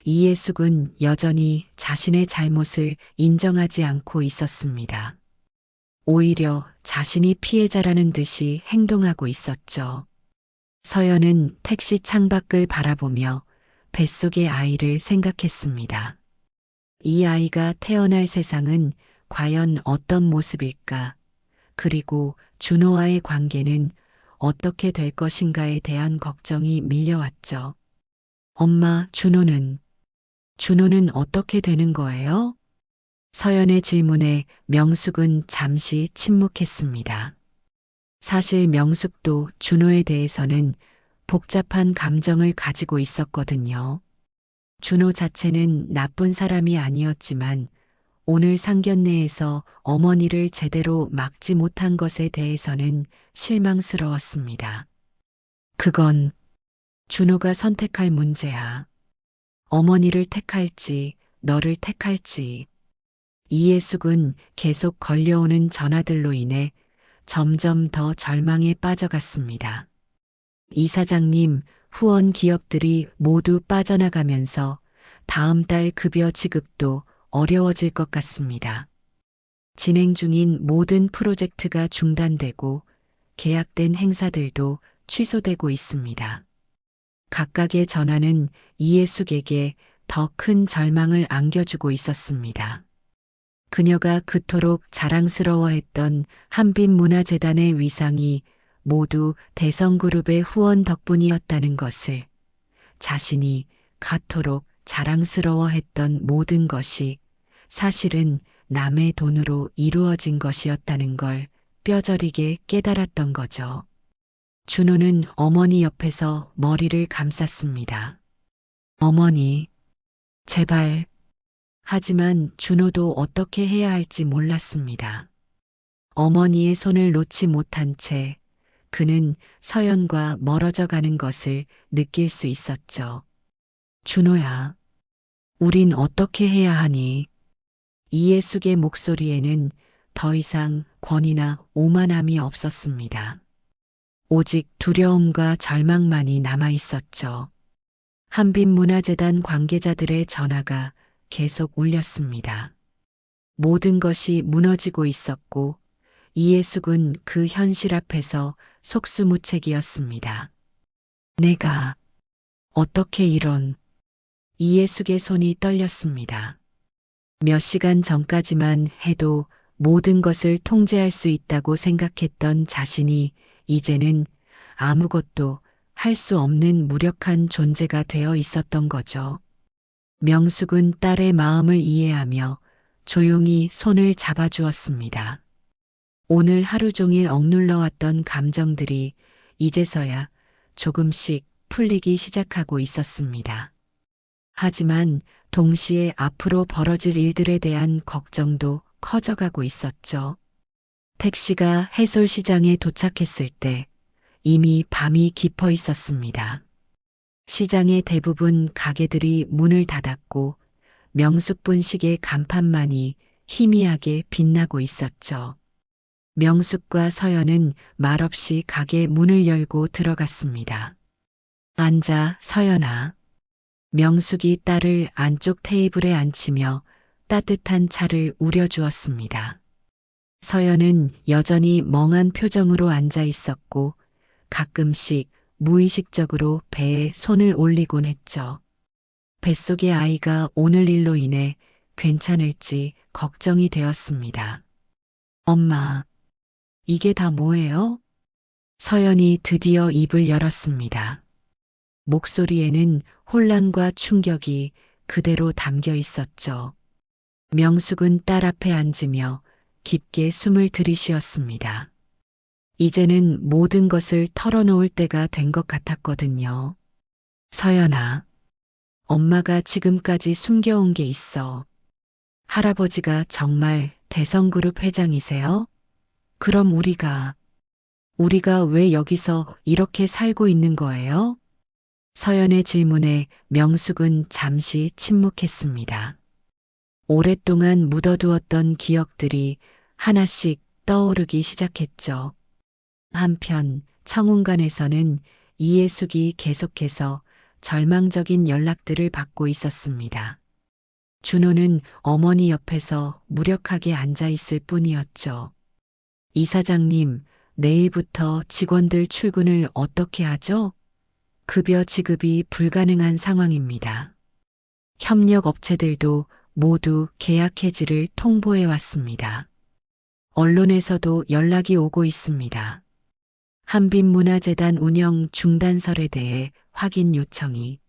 이예숙은 여전히 자신의 잘못을 인정하지 않고 있었습니다. 오히려 자신이 피해자라는 듯이 행동하고 있었죠. 서연은 택시 창밖을 바라보며 뱃속의 아이를 생각했습니다. 이 아이가 태어날 세상은 과연 어떤 모습일까? 그리고 준호와의 관계는 어떻게 될 것인가에 대한 걱정이 밀려왔죠. 엄마, 준호는 어떻게 되는 거예요? 서연의 질문에 명숙은 잠시 침묵했습니다. 사실 명숙도 준호에 대해서는 복잡한 감정을 가지고 있었거든요. 준호 자체는 나쁜 사람이 아니었지만 오늘 상견례에서 어머니를 제대로 막지 못한 것에 대해서는 실망스러웠습니다. 그건 준호가 선택할 문제야. 어머니를 택할지 너를 택할지. 이예숙은 계속 걸려오는 전화들로 인해 점점 더 절망에 빠져갔습니다. 이사장님, 후원 기업들이 모두 빠져나가면서 다음 달 급여 지급도 어려워질 것 같습니다. 진행 중인 모든 프로젝트가 중단되고 계약된 행사들도 취소되고 있습니다. 각각의 전화는 이예숙에게 더 큰 절망을 안겨주고 있었습니다. 그녀가 그토록 자랑스러워했던 한빛문화재단의 위상이 모두 대성그룹의 후원 덕분이었다는 것을, 자신이 가토록 자랑스러워했던 모든 것이 사실은 남의 돈으로 이루어진 것이었다는 걸 뼈저리게 깨달았던 거죠. 준호는 어머니 옆에서 머리를 감쌌습니다. 어머니, 제발. 하지만 준호도 어떻게 해야 할지 몰랐습니다. 어머니의 손을 놓지 못한 채 그는 서연과 멀어져 가는 것을 느낄 수 있었죠. 준호야, 우린 어떻게 해야 하니? 이예숙의 목소리에는 더 이상 권위나 오만함이 없었습니다. 오직 두려움과 절망만이 남아 있었죠. 한빛문화재단 관계자들의 전화가 계속 울렸습니다. 모든 것이 무너지고 있었고 이예숙은 그 현실 앞에서 속수무책이었습니다. 내가 어떻게 이런. 이예숙의 손이 떨렸습니다. 몇 시간 전까지만 해도 모든 것을 통제할 수 있다고 생각했던 자신이 이제는 아무것도 할 수 없는 무력한 존재가 되어 있었던 거죠. 명숙은 딸의 마음을 이해하며 조용히 손을 잡아주었습니다. 오늘 하루 종일 억눌러 왔던 감정들이 이제서야 조금씩 풀리기 시작하고 있었습니다. 하지만 동시에 앞으로 벌어질 일들에 대한 걱정도 커져가고 있었죠. 택시가 해솔시장에 도착했을 때 이미 밤이 깊어 있었습니다. 시장의 대부분 가게들이 문을 닫았고 명숙분식의 간판만이 희미하게 빛나고 있었죠. 명숙과 서연은 말없이 가게 문을 열고 들어갔습니다. 앉아, 서연아. 명숙이 딸을 안쪽 테이블에 앉히며 따뜻한 차를 우려주었습니다. 서연은 여전히 멍한 표정으로 앉아 있었고 가끔씩 무의식적으로 배에 손을 올리곤 했죠. 뱃속의 아이가 오늘 일로 인해 괜찮을지 걱정이 되었습니다. 엄마, 이게 다 뭐예요? 서연이 드디어 입을 열었습니다. 목소리에는 혼란과 충격이 그대로 담겨 있었죠. 명숙은 딸 앞에 앉으며 깊게 숨을 들이쉬었습니다. 이제는 모든 것을 털어놓을 때가 된 것 같았거든요. 서연아, 엄마가 지금까지 숨겨온 게 있어. 할아버지가 정말 대성그룹 회장이세요? 그럼 우리가 왜 여기서 이렇게 살고 있는 거예요? 서연의 질문에 명숙은 잠시 침묵했습니다. 오랫동안 묻어두었던 기억들이 하나씩 떠오르기 시작했죠. 한편 청운관에서는 이예숙이 계속해서 절망적인 연락들을 받고 있었습니다. 준호는 어머니 옆에서 무력하게 앉아 있을 뿐이었죠. 이사장님, 내일부터 직원들 출근을 어떻게 하죠? 급여 지급이 불가능한 상황입니다. 협력 업체들도 모두 계약 해지를 통보해 왔습니다. 언론에서도 연락이 오고 있습니다. 한빛문화재단 운영 중단설에 대해 확인 요청이.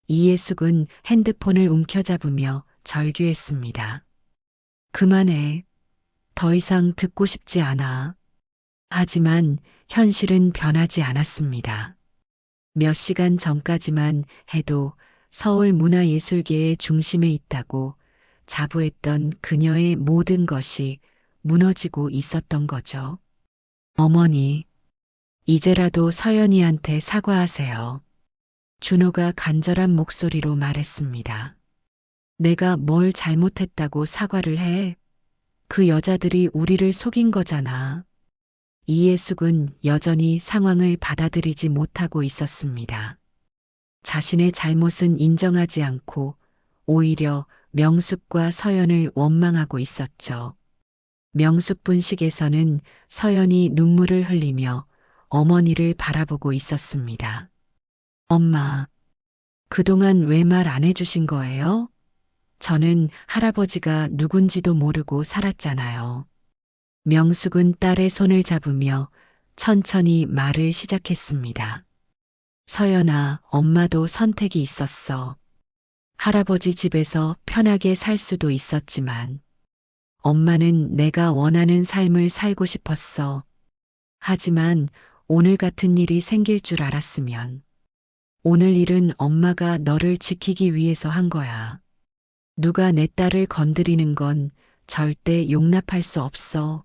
이예숙은 핸드폰을 움켜잡으며 절규했습니다. 그만해. 더 이상 듣고 싶지 않아. 하지만 현실은 변하지 않았습니다. 몇 시간 전까지만 해도 서울 문화예술계의 중심에 있다고 자부했던 그녀의 모든 것이 무너지고 있었던 거죠. 어머니, 이제라도 서연이한테 사과하세요. 준호가 간절한 목소리로 말했습니다. 내가 뭘 잘못했다고 사과를 해? 그 여자들이 우리를 속인 거잖아. 이예숙은 여전히 상황을 받아들이지 못하고 있었습니다. 자신의 잘못은 인정하지 않고 오히려 명숙과 서연을 원망하고 있었죠. 명숙 분식에서는 서연이 눈물을 흘리며 어머니를 바라보고 있었습니다. 엄마, 그동안 왜 말 안 해주신 거예요? 저는 할아버지가 누군지도 모르고 살았잖아요. 명숙은 딸의 손을 잡으며 천천히 말을 시작했습니다. 서연아, 엄마도 선택이 있었어. 할아버지 집에서 편하게 살 수도 있었지만 엄마는 내가 원하는 삶을 살고 싶었어. 하지만 오늘 같은 일이 생길 줄 알았으면 오늘 일은 엄마가 너를 지키기 위해서 한 거야. 누가 내 딸을 건드리는 건 절대 용납할 수 없어.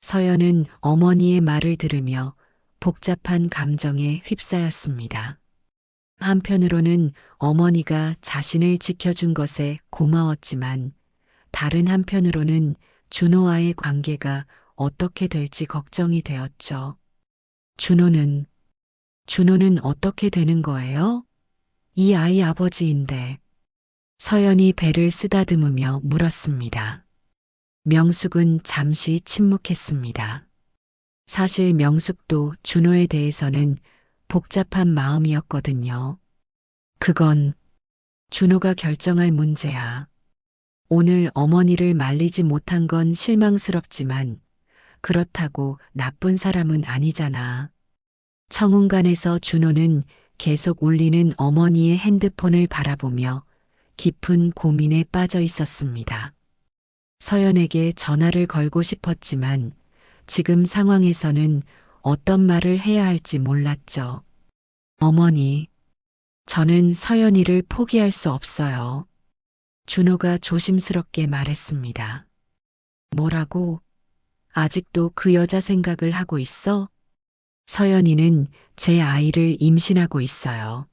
서연은 어머니의 말을 들으며 복잡한 감정에 휩싸였습니다. 한편으로는 어머니가 자신을 지켜준 것에 고마웠지만 다른 한편으로는 준호와의 관계가 어떻게 될지 걱정이 되었죠. 준호는 어떻게 되는 거예요? 이 아이 아버지인데. 서연이 배를 쓰다듬으며 물었습니다. 명숙은 잠시 침묵했습니다. 사실 명숙도 준호에 대해서는 복잡한 마음이었거든요. 그건 준호가 결정할 문제야. 오늘 어머니를 말리지 못한 건 실망스럽지만 그렇다고 나쁜 사람은 아니잖아. 청운관에서 준호는 계속 울리는 어머니의 핸드폰을 바라보며 깊은 고민에 빠져 있었습니다. 서연에게 전화를 걸고 싶었지만 지금 상황에서는 어떤 말을 해야 할지 몰랐죠. 어머니, 저는 서연이를 포기할 수 없어요. 준호가 조심스럽게 말했습니다. 뭐라고? 아직도 그 여자 생각을 하고 있어? 서연이는 제 아이를 임신하고 있어요.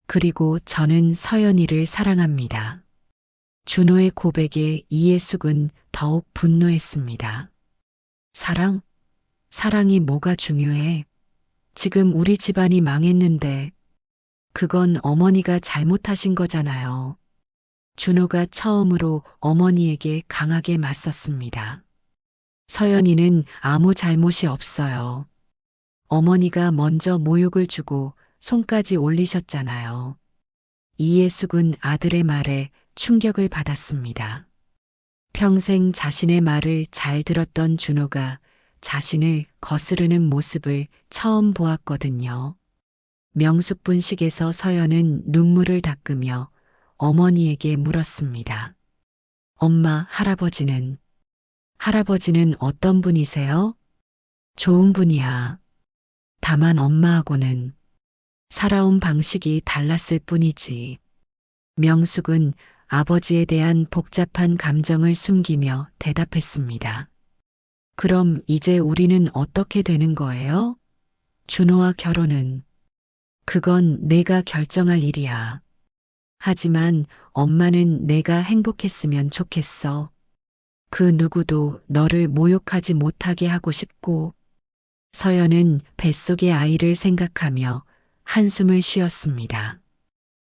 그리고 저는 서연이를 사랑합니다. 준호의 고백에 이예숙은 더욱 분노했습니다. 사랑? 사랑이 뭐가 중요해? 지금 우리 집안이 망했는데 그건 어머니가 잘못하신 거잖아요. 준호가 처음으로 어머니에게 강하게 맞섰습니다. 서연이는 아무 잘못이 없어요. 어머니가 먼저 모욕을 주고 손까지 올리셨잖아요. 이예숙은 아들의 말에 충격을 받았습니다. 평생 자신의 말을 잘 들었던 준호가 자신을 거스르는 모습을 처음 보았거든요. 명숙분식에서 서연은 눈물을 닦으며 어머니에게 물었습니다. 엄마, 할아버지는 어떤 분이세요? 좋은 분이야. 다만 엄마하고는 살아온 방식이 달랐을 뿐이지. 명숙은 아버지에 대한 복잡한 감정을 숨기며 대답했습니다. 그럼 이제 우리는 어떻게 되는 거예요? 준호와 결혼은 그건 내가 결정할 일이야. 하지만 엄마는 내가 행복했으면 좋겠어. 그 누구도 너를 모욕하지 못하게 하고 싶고. 서연은 뱃속의 아이를 생각하며 한숨을 쉬었습니다.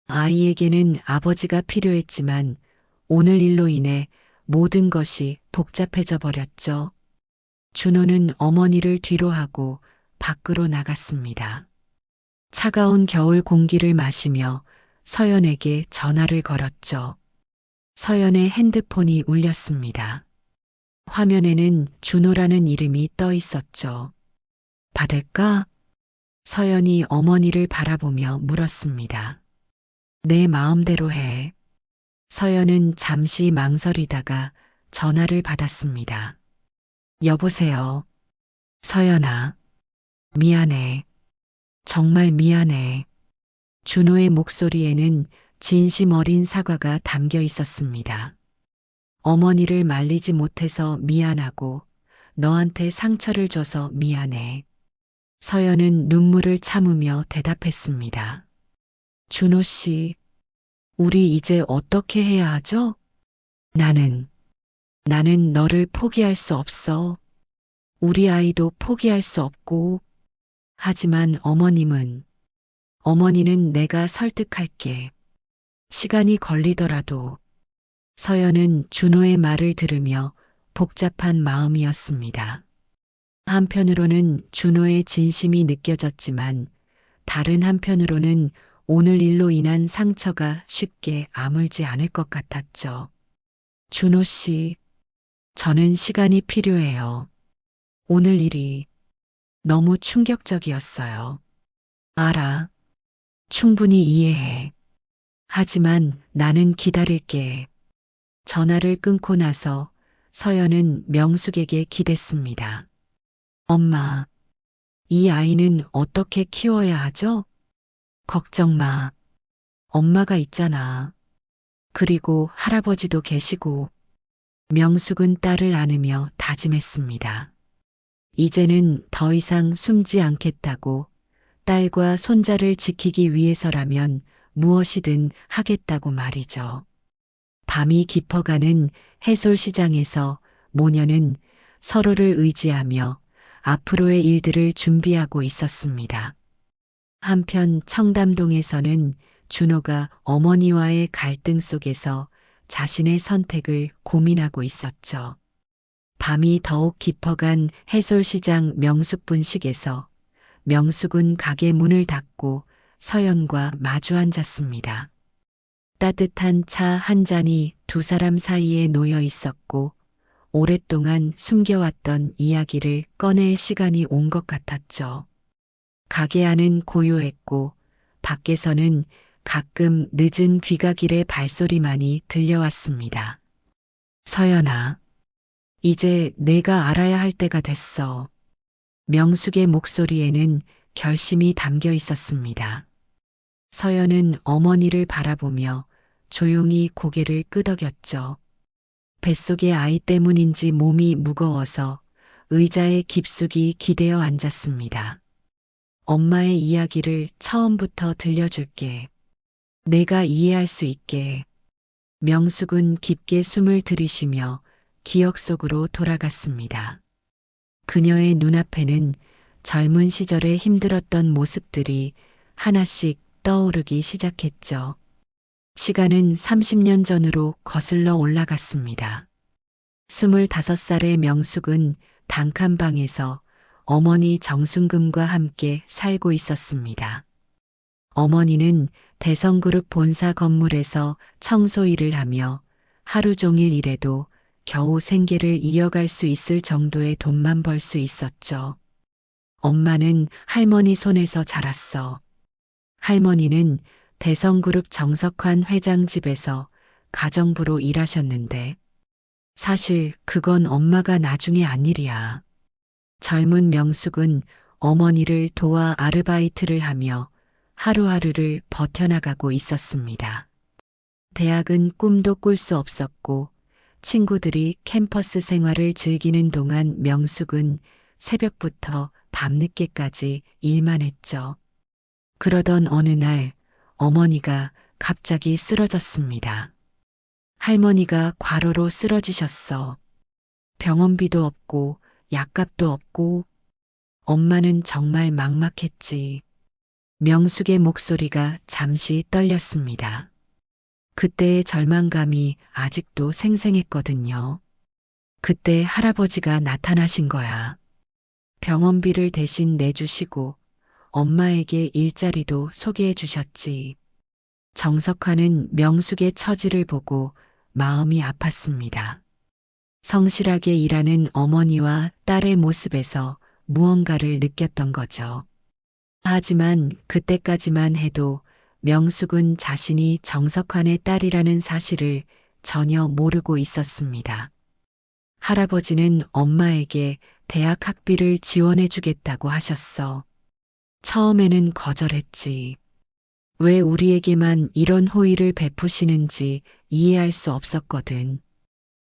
아이에게는 아버지가 필요했지만 오늘 일로 인해 모든 것이 복잡해져 버렸죠. 준호는 어머니를 뒤로 하고 밖으로 나갔습니다. 차가운 겨울 공기를 마시며 서연에게 전화를 걸었죠. 서연의 핸드폰이 울렸습니다. 화면에는 준호라는 이름이 떠 있었죠. 받을까? 서연이 어머니를 바라보며 물었습니다. 내 마음대로 해. 서연은 잠시 망설이다가 전화를 받았습니다. 여보세요. 서연아. 미안해. 정말 미안해. 준호의 목소리에는 진심 어린 사과가 담겨 있었습니다. 어머니를 말리지 못해서 미안하고 너한테 상처를 줘서 미안해. 서연은 눈물을 참으며 대답했습니다. 준호 씨, 우리 이제 어떻게 해야 하죠? 나는 너를 포기할 수 없어. 우리 아이도 포기할 수 없고. 하지만 어머니는 내가 설득할게. 시간이 걸리더라도. 서연은 준호의 말을 들으며 복잡한 마음이었습니다. 한편으로는 준호의 진심이 느껴졌지만 다른 한편으로는 오늘 일로 인한 상처가 쉽게 아물지 않을 것 같았죠. 준호 씨, 저는 시간이 필요해요. 오늘 일이 너무 충격적이었어요. 알아. 충분히 이해해. 하지만 나는 기다릴게. 전화를 끊고 나서 서연은 명숙에게 기댔습니다. 엄마, 이 아이는 어떻게 키워야 하죠? 걱정 마. 엄마가 있잖아. 그리고 할아버지도 계시고. 명숙은 딸을 안으며 다짐했습니다. 이제는 더 이상 숨지 않겠다고, 딸과 손자를 지키기 위해서라면 무엇이든 하겠다고 말이죠. 밤이 깊어가는 해솔시장에서 모녀는 서로를 의지하며 앞으로의 일들을 준비하고 있었습니다. 한편 청담동에서는 준호가 어머니와의 갈등 속에서 자신의 선택을 고민하고 있었죠. 밤이 더욱 깊어간 해솔시장 명숙분식에서 명숙은 가게 문을 닫고 서연과 마주 앉았습니다. 따뜻한 차 한 잔이 두 사람 사이에 놓여 있었고 오랫동안 숨겨왔던 이야기를 꺼낼 시간이 온 것 같았죠. 가게 안은 고요했고 밖에서는 가끔 늦은 귀가길의 발소리만이 들려왔습니다. 서연아, 이제 내가 알아야 할 때가 됐어. 명숙의 목소리에는 결심이 담겨 있었습니다. 서연은 어머니를 바라보며 조용히 고개를 끄덕였죠. 뱃속의 아이 때문인지 몸이 무거워서 의자에 깊숙이 기대어 앉았습니다. 엄마의 이야기를 처음부터 들려줄게. 내가 이해할 수 있게. 명숙은 깊게 숨을 들이쉬며 기억 속으로 돌아갔습니다. 그녀의 눈앞에는 젊은 시절에 힘들었던 모습들이 하나씩 떠오르기 시작했죠. 시간은 30년 전으로 거슬러 올라갔습니다. 25살의 명숙은 단칸방에서 어머니 정순금과 함께 살고 있었습니다. 어머니는 대성그룹 본사 건물에서 청소 일을 하며 하루 종일 일해도 겨우 생계를 이어갈 수 있을 정도의 돈만 벌 수 있었죠. 엄마는 할머니 손에서 자랐어. 할머니는 대성그룹 정석환 회장 집에서 가정부로 일하셨는데 사실 그건 엄마가 나중에 한 일이야. 젊은 명숙은 어머니를 도와 아르바이트를 하며 하루하루를 버텨나가고 있었습니다. 대학은 꿈도 꿀 수 없었고 친구들이 캠퍼스 생활을 즐기는 동안 명숙은 새벽부터 밤늦게까지 일만 했죠. 그러던 어느 날 어머니가 갑자기 쓰러졌습니다. 할머니가 과로로 쓰러지셨어. 병원비도 없고 약값도 없고 엄마는 정말 막막했지. 명숙의 목소리가 잠시 떨렸습니다. 그때의 절망감이 아직도 생생했거든요. 그때 할아버지가 나타나신 거야. 병원비를 대신 내주시고 엄마에게 일자리도 소개해 주셨지. 정석화는 명숙의 처지를 보고 마음이 아팠습니다. 성실하게 일하는 어머니와 딸의 모습에서 무언가를 느꼈던 거죠. 하지만 그때까지만 해도 명숙은 자신이 정석환의 딸이라는 사실을 전혀 모르고 있었습니다. 할아버지는 엄마에게 대학 학비를 지원해 주겠다고 하셨어. 처음에는 거절했지. 왜 우리에게만 이런 호의를 베푸시는지 이해할 수 없었거든.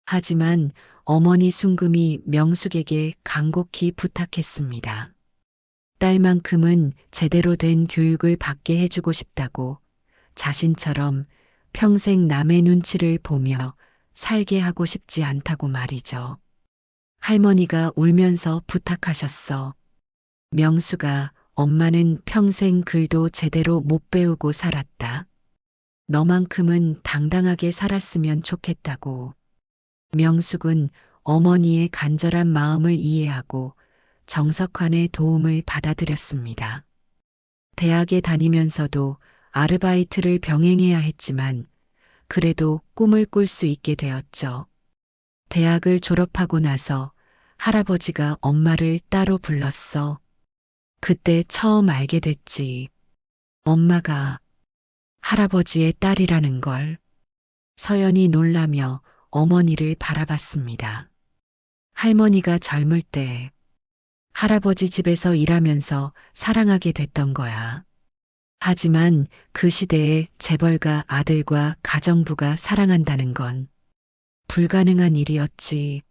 하지만 어머니 순금이 명숙에게 간곡히 부탁했습니다. 딸만큼은 제대로 된 교육을 받게 해주고 싶다고 자신처럼 평생 남의 눈치를 보며 살게 하고 싶지 않다고 말이죠. 할머니가 울면서 부탁하셨어. 명수가 엄마는 평생 글도 제대로 못 배우고 살았다. 너만큼은 당당하게 살았으면 좋겠다고. 명숙은 어머니의 간절한 마음을 이해하고 정석환의 도움을 받아들였습니다. 대학에 다니면서도 아르바이트를 병행해야 했지만 그래도 꿈을 꿀 수 있게 되었죠. 대학을 졸업하고 나서 할아버지가 엄마를 따로 불렀어. 그때 처음 알게 됐지. 엄마가 할아버지의 딸이라는 걸. 서연이 놀라며 어머니를 바라봤습니다. 할머니가 젊을 때 할아버지 집에서 일하면서 사랑하게 됐던 거야. 하지만 그 시대에 재벌가 아들과 가정부가 사랑한다는 건 불가능한 일이었지.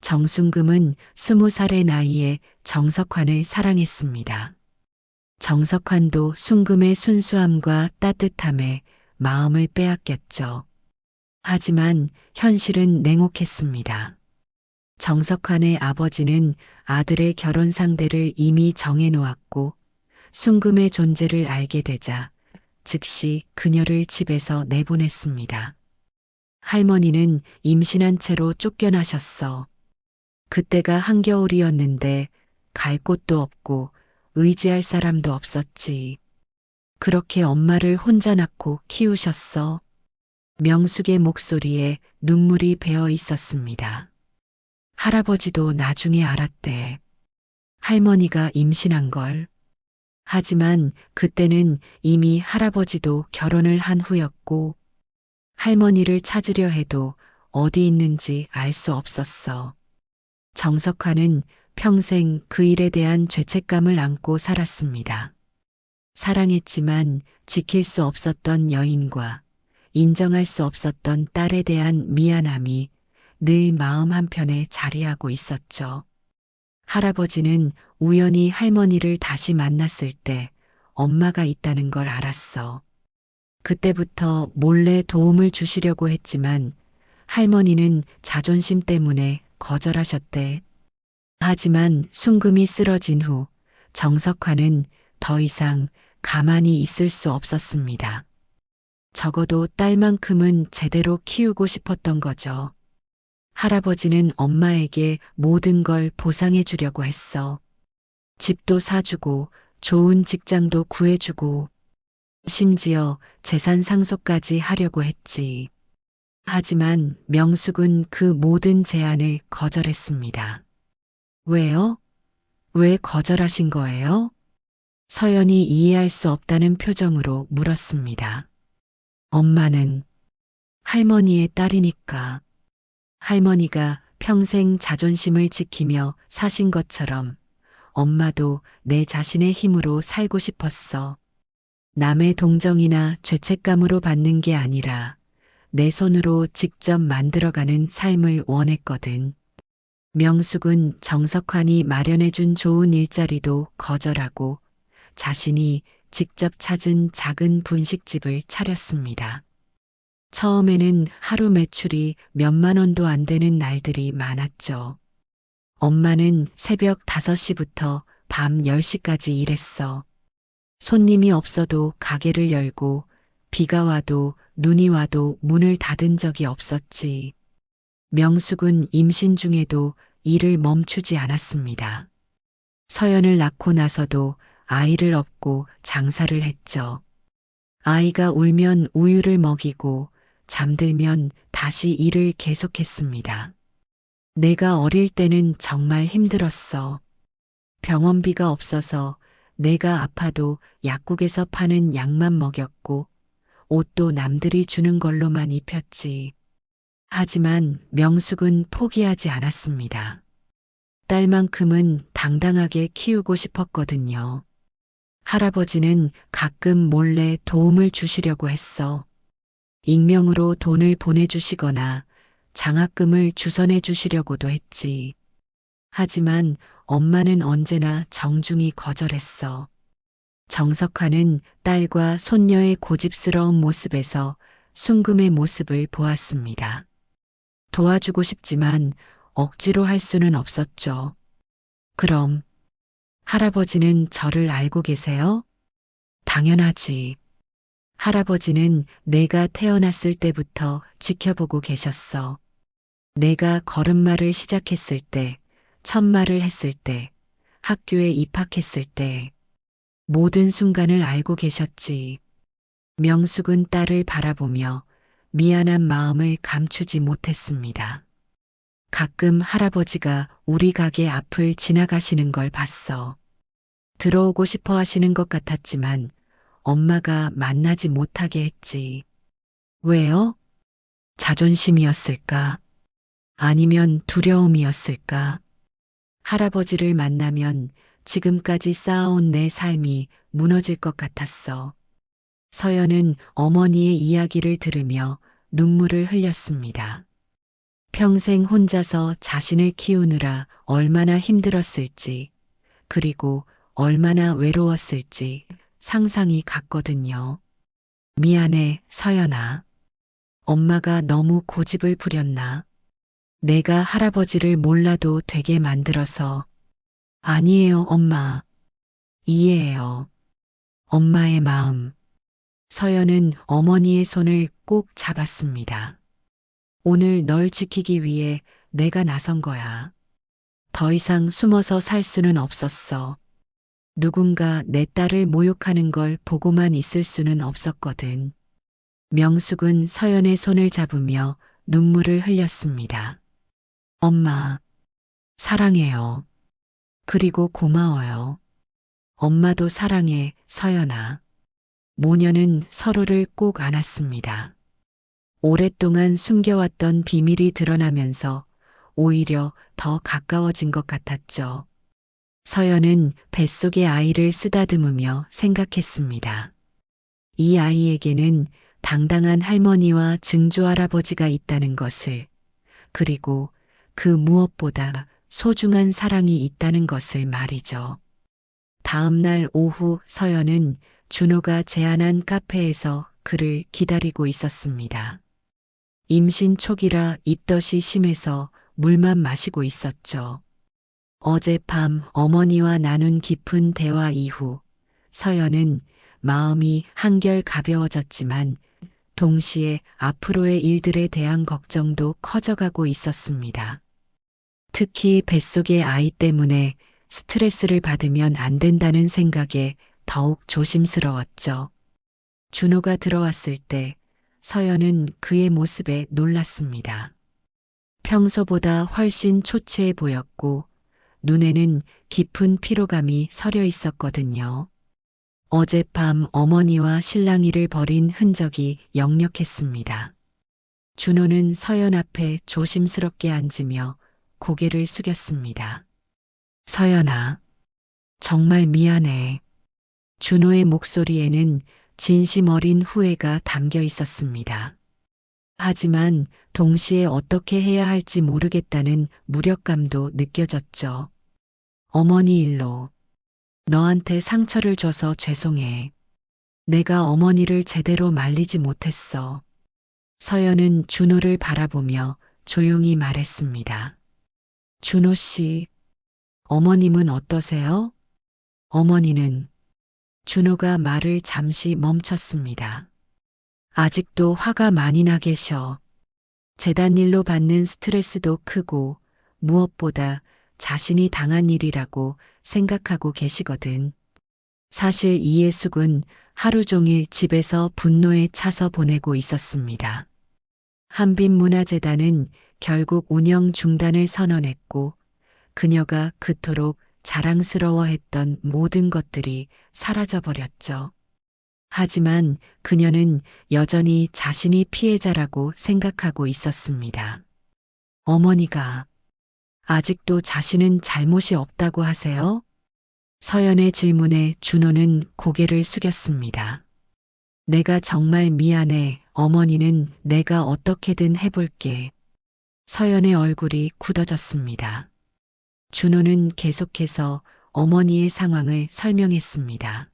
정순금은 20살의 나이에 정석환을 사랑했습니다. 정석환도 순금의 순수함과 따뜻함에 마음을 빼앗겼죠. 하지만 현실은 냉혹했습니다. 정석환의 아버지는 아들의 결혼 상대를 이미 정해놓았고 순금의 존재를 알게 되자 즉시 그녀를 집에서 내보냈습니다. 할머니는 임신한 채로 쫓겨나셨어. 그때가 한겨울이었는데 갈 곳도 없고 의지할 사람도 없었지. 그렇게 엄마를 혼자 낳고 키우셨어. 명숙의 목소리에 눈물이 배어 있었습니다. 할아버지도 나중에 알았대. 할머니가 임신한 걸. 하지만 그때는 이미 할아버지도 결혼을 한 후였고 할머니를 찾으려 해도 어디 있는지 알 수 없었어. 정석환은 평생 그 일에 대한 죄책감을 안고 살았습니다. 사랑했지만 지킬 수 없었던 여인과 인정할 수 없었던 딸에 대한 미안함이 늘 마음 한편에 자리하고 있었죠. 할아버지는 우연히 할머니를 다시 만났을 때 엄마가 있다는 걸 알았어. 그때부터 몰래 도움을 주시려고 했지만 할머니는 자존심 때문에 거절하셨대. 하지만 순금이 쓰러진 후 정석화는 더 이상 가만히 있을 수 없었습니다. 적어도 딸만큼은 제대로 키우고 싶었던 거죠. 할아버지는 엄마에게 모든 걸 보상해 주려고 했어. 집도 사주고 좋은 직장도 구해주고 심지어 재산 상속까지 하려고 했지. 하지만 명숙은 그 모든 제안을 거절했습니다. 왜요? 왜 거절하신 거예요? 서연이 이해할 수 없다는 표정으로 물었습니다. 엄마는 할머니의 딸이니까. 할머니가 평생 자존심을 지키며 사신 것처럼 엄마도 내 자신의 힘으로 살고 싶었어. 남의 동정이나 죄책감으로 받는 게 아니라 내 손으로 직접 만들어가는 삶을 원했거든. 명숙은 정석환이 마련해준 좋은 일자리도 거절하고 자신이 직접 찾은 작은 분식집을 차렸습니다. 처음에는 하루 매출이 몇만 원도 안 되는 날들이 많았죠. 엄마는 새벽 5시부터 밤 10시까지 일했어. 손님이 없어도 가게를 열고 비가 와도 눈이 와도 문을 닫은 적이 없었지. 명숙은 임신 중에도 일을 멈추지 않았습니다. 서연을 낳고 나서도 아이를 업고 장사를 했죠. 아이가 울면 우유를 먹이고 잠들면 다시 일을 계속했습니다. 내가 어릴 때는 정말 힘들었어. 병원비가 없어서 내가 아파도 약국에서 파는 약만 먹였고 옷도 남들이 주는 걸로만 입혔지. 하지만 명숙은 포기하지 않았습니다. 딸만큼은 당당하게 키우고 싶었거든요. 할아버지는 가끔 몰래 도움을 주시려고 했어. 익명으로 돈을 보내주시거나 장학금을 주선해 주시려고도 했지. 하지만 엄마는 언제나 정중히 거절했어. 정석화는 딸과 손녀의 고집스러운 모습에서 순금의 모습을 보았습니다. 도와주고 싶지만 억지로 할 수는 없었죠. 그럼 할아버지는 저를 알고 계세요? 당연하지. 할아버지는 내가 태어났을 때부터 지켜보고 계셨어. 내가 걸음마를 시작했을 때, 첫말을 했을 때, 학교에 입학했을 때, 모든 순간을 알고 계셨지. 명숙은 딸을 바라보며 미안한 마음을 감추지 못했습니다. 가끔 할아버지가 우리 가게 앞을 지나가시는 걸 봤어. 들어오고 싶어 하시는 것 같았지만 엄마가 만나지 못하게 했지. 왜요? 자존심이었을까? 아니면 두려움이었을까? 할아버지를 만나면 지금까지 쌓아온 내 삶이 무너질 것 같았어. 서연은 어머니의 이야기를 들으며 눈물을 흘렸습니다. 평생 혼자서 자신을 키우느라 얼마나 힘들었을지, 그리고 얼마나 외로웠을지 상상이 갔거든요. 미안해, 서연아. 엄마가 너무 고집을 부렸나? 내가 할아버지를 몰라도 되게 만들어서. 아니에요, 엄마. 이해해요. 엄마의 마음. 서연은 어머니의 손을 꼭 잡았습니다. 오늘 널 지키기 위해 내가 나선 거야. 더 이상 숨어서 살 수는 없었어. 누군가 내 딸을 모욕하는 걸 보고만 있을 수는 없었거든. 명숙은 서연의 손을 잡으며 눈물을 흘렸습니다. 엄마, 사랑해요. 그리고 고마워요. 엄마도 사랑해, 서연아. 모녀는 서로를 꼭 안았습니다. 오랫동안 숨겨왔던 비밀이 드러나면서 오히려 더 가까워진 것 같았죠. 서연은 뱃속의 아이를 쓰다듬으며 생각했습니다. 이 아이에게는 당당한 할머니와 증조할아버지가 있다는 것을, 그리고 그 무엇보다 소중한 사랑이 있다는 것을 말이죠. 다음 날 오후 서연은 준호가 제안한 카페에서 그를 기다리고 있었습니다. 임신 초기라 입덧이 심해서 물만 마시고 있었죠. 어젯밤 어머니와 나눈 깊은 대화 이후 서연은 마음이 한결 가벼워졌지만 동시에 앞으로의 일들에 대한 걱정도 커져가고 있었습니다. 특히 뱃속의 아이 때문에 스트레스를 받으면 안 된다는 생각에 더욱 조심스러웠죠. 준호가 들어왔을 때 서연은 그의 모습에 놀랐습니다. 평소보다 훨씬 초췌해 보였고 눈에는 깊은 피로감이 서려 있었거든요. 어젯밤 어머니와 실랑이를 벌인 흔적이 역력했습니다. 준호는 서연 앞에 조심스럽게 앉으며 고개를 숙였습니다. 서연아, 정말 미안해. 준호의 목소리에는 진심 어린 후회가 담겨 있었습니다. 하지만 동시에 어떻게 해야 할지 모르겠다는 무력감도 느껴졌죠. 어머니 일로 너한테 상처를 줘서 죄송해. 내가 어머니를 제대로 말리지 못했어. 서연은 준호를 바라보며 조용히 말했습니다. 준호 씨, 어머님은 어떠세요? 어머니는 준호가 말을 잠시 멈췄습니다. 아직도 화가 많이 나 계셔. 재단 일로 받는 스트레스도 크고 무엇보다 자신이 당한 일이라고 생각하고 계시거든. 사실 이예숙은 하루 종일 집에서 분노에 차서 보내고 있었습니다. 한빛문화재단은 결국 운영 중단을 선언했고 그녀가 그토록 자랑스러워했던 모든 것들이 사라져버렸죠. 하지만 그녀는 여전히 자신이 피해자라고 생각하고 있었습니다. 어머니가 아직도 자신은 잘못이 없다고 하세요? 서연의 질문에 준호는 고개를 숙였습니다. 내가 정말 미안해. 어머니는 내가 어떻게든 해볼게. 서연의 얼굴이 굳어졌습니다. 준호는 계속해서 어머니의 상황을 설명했습니다.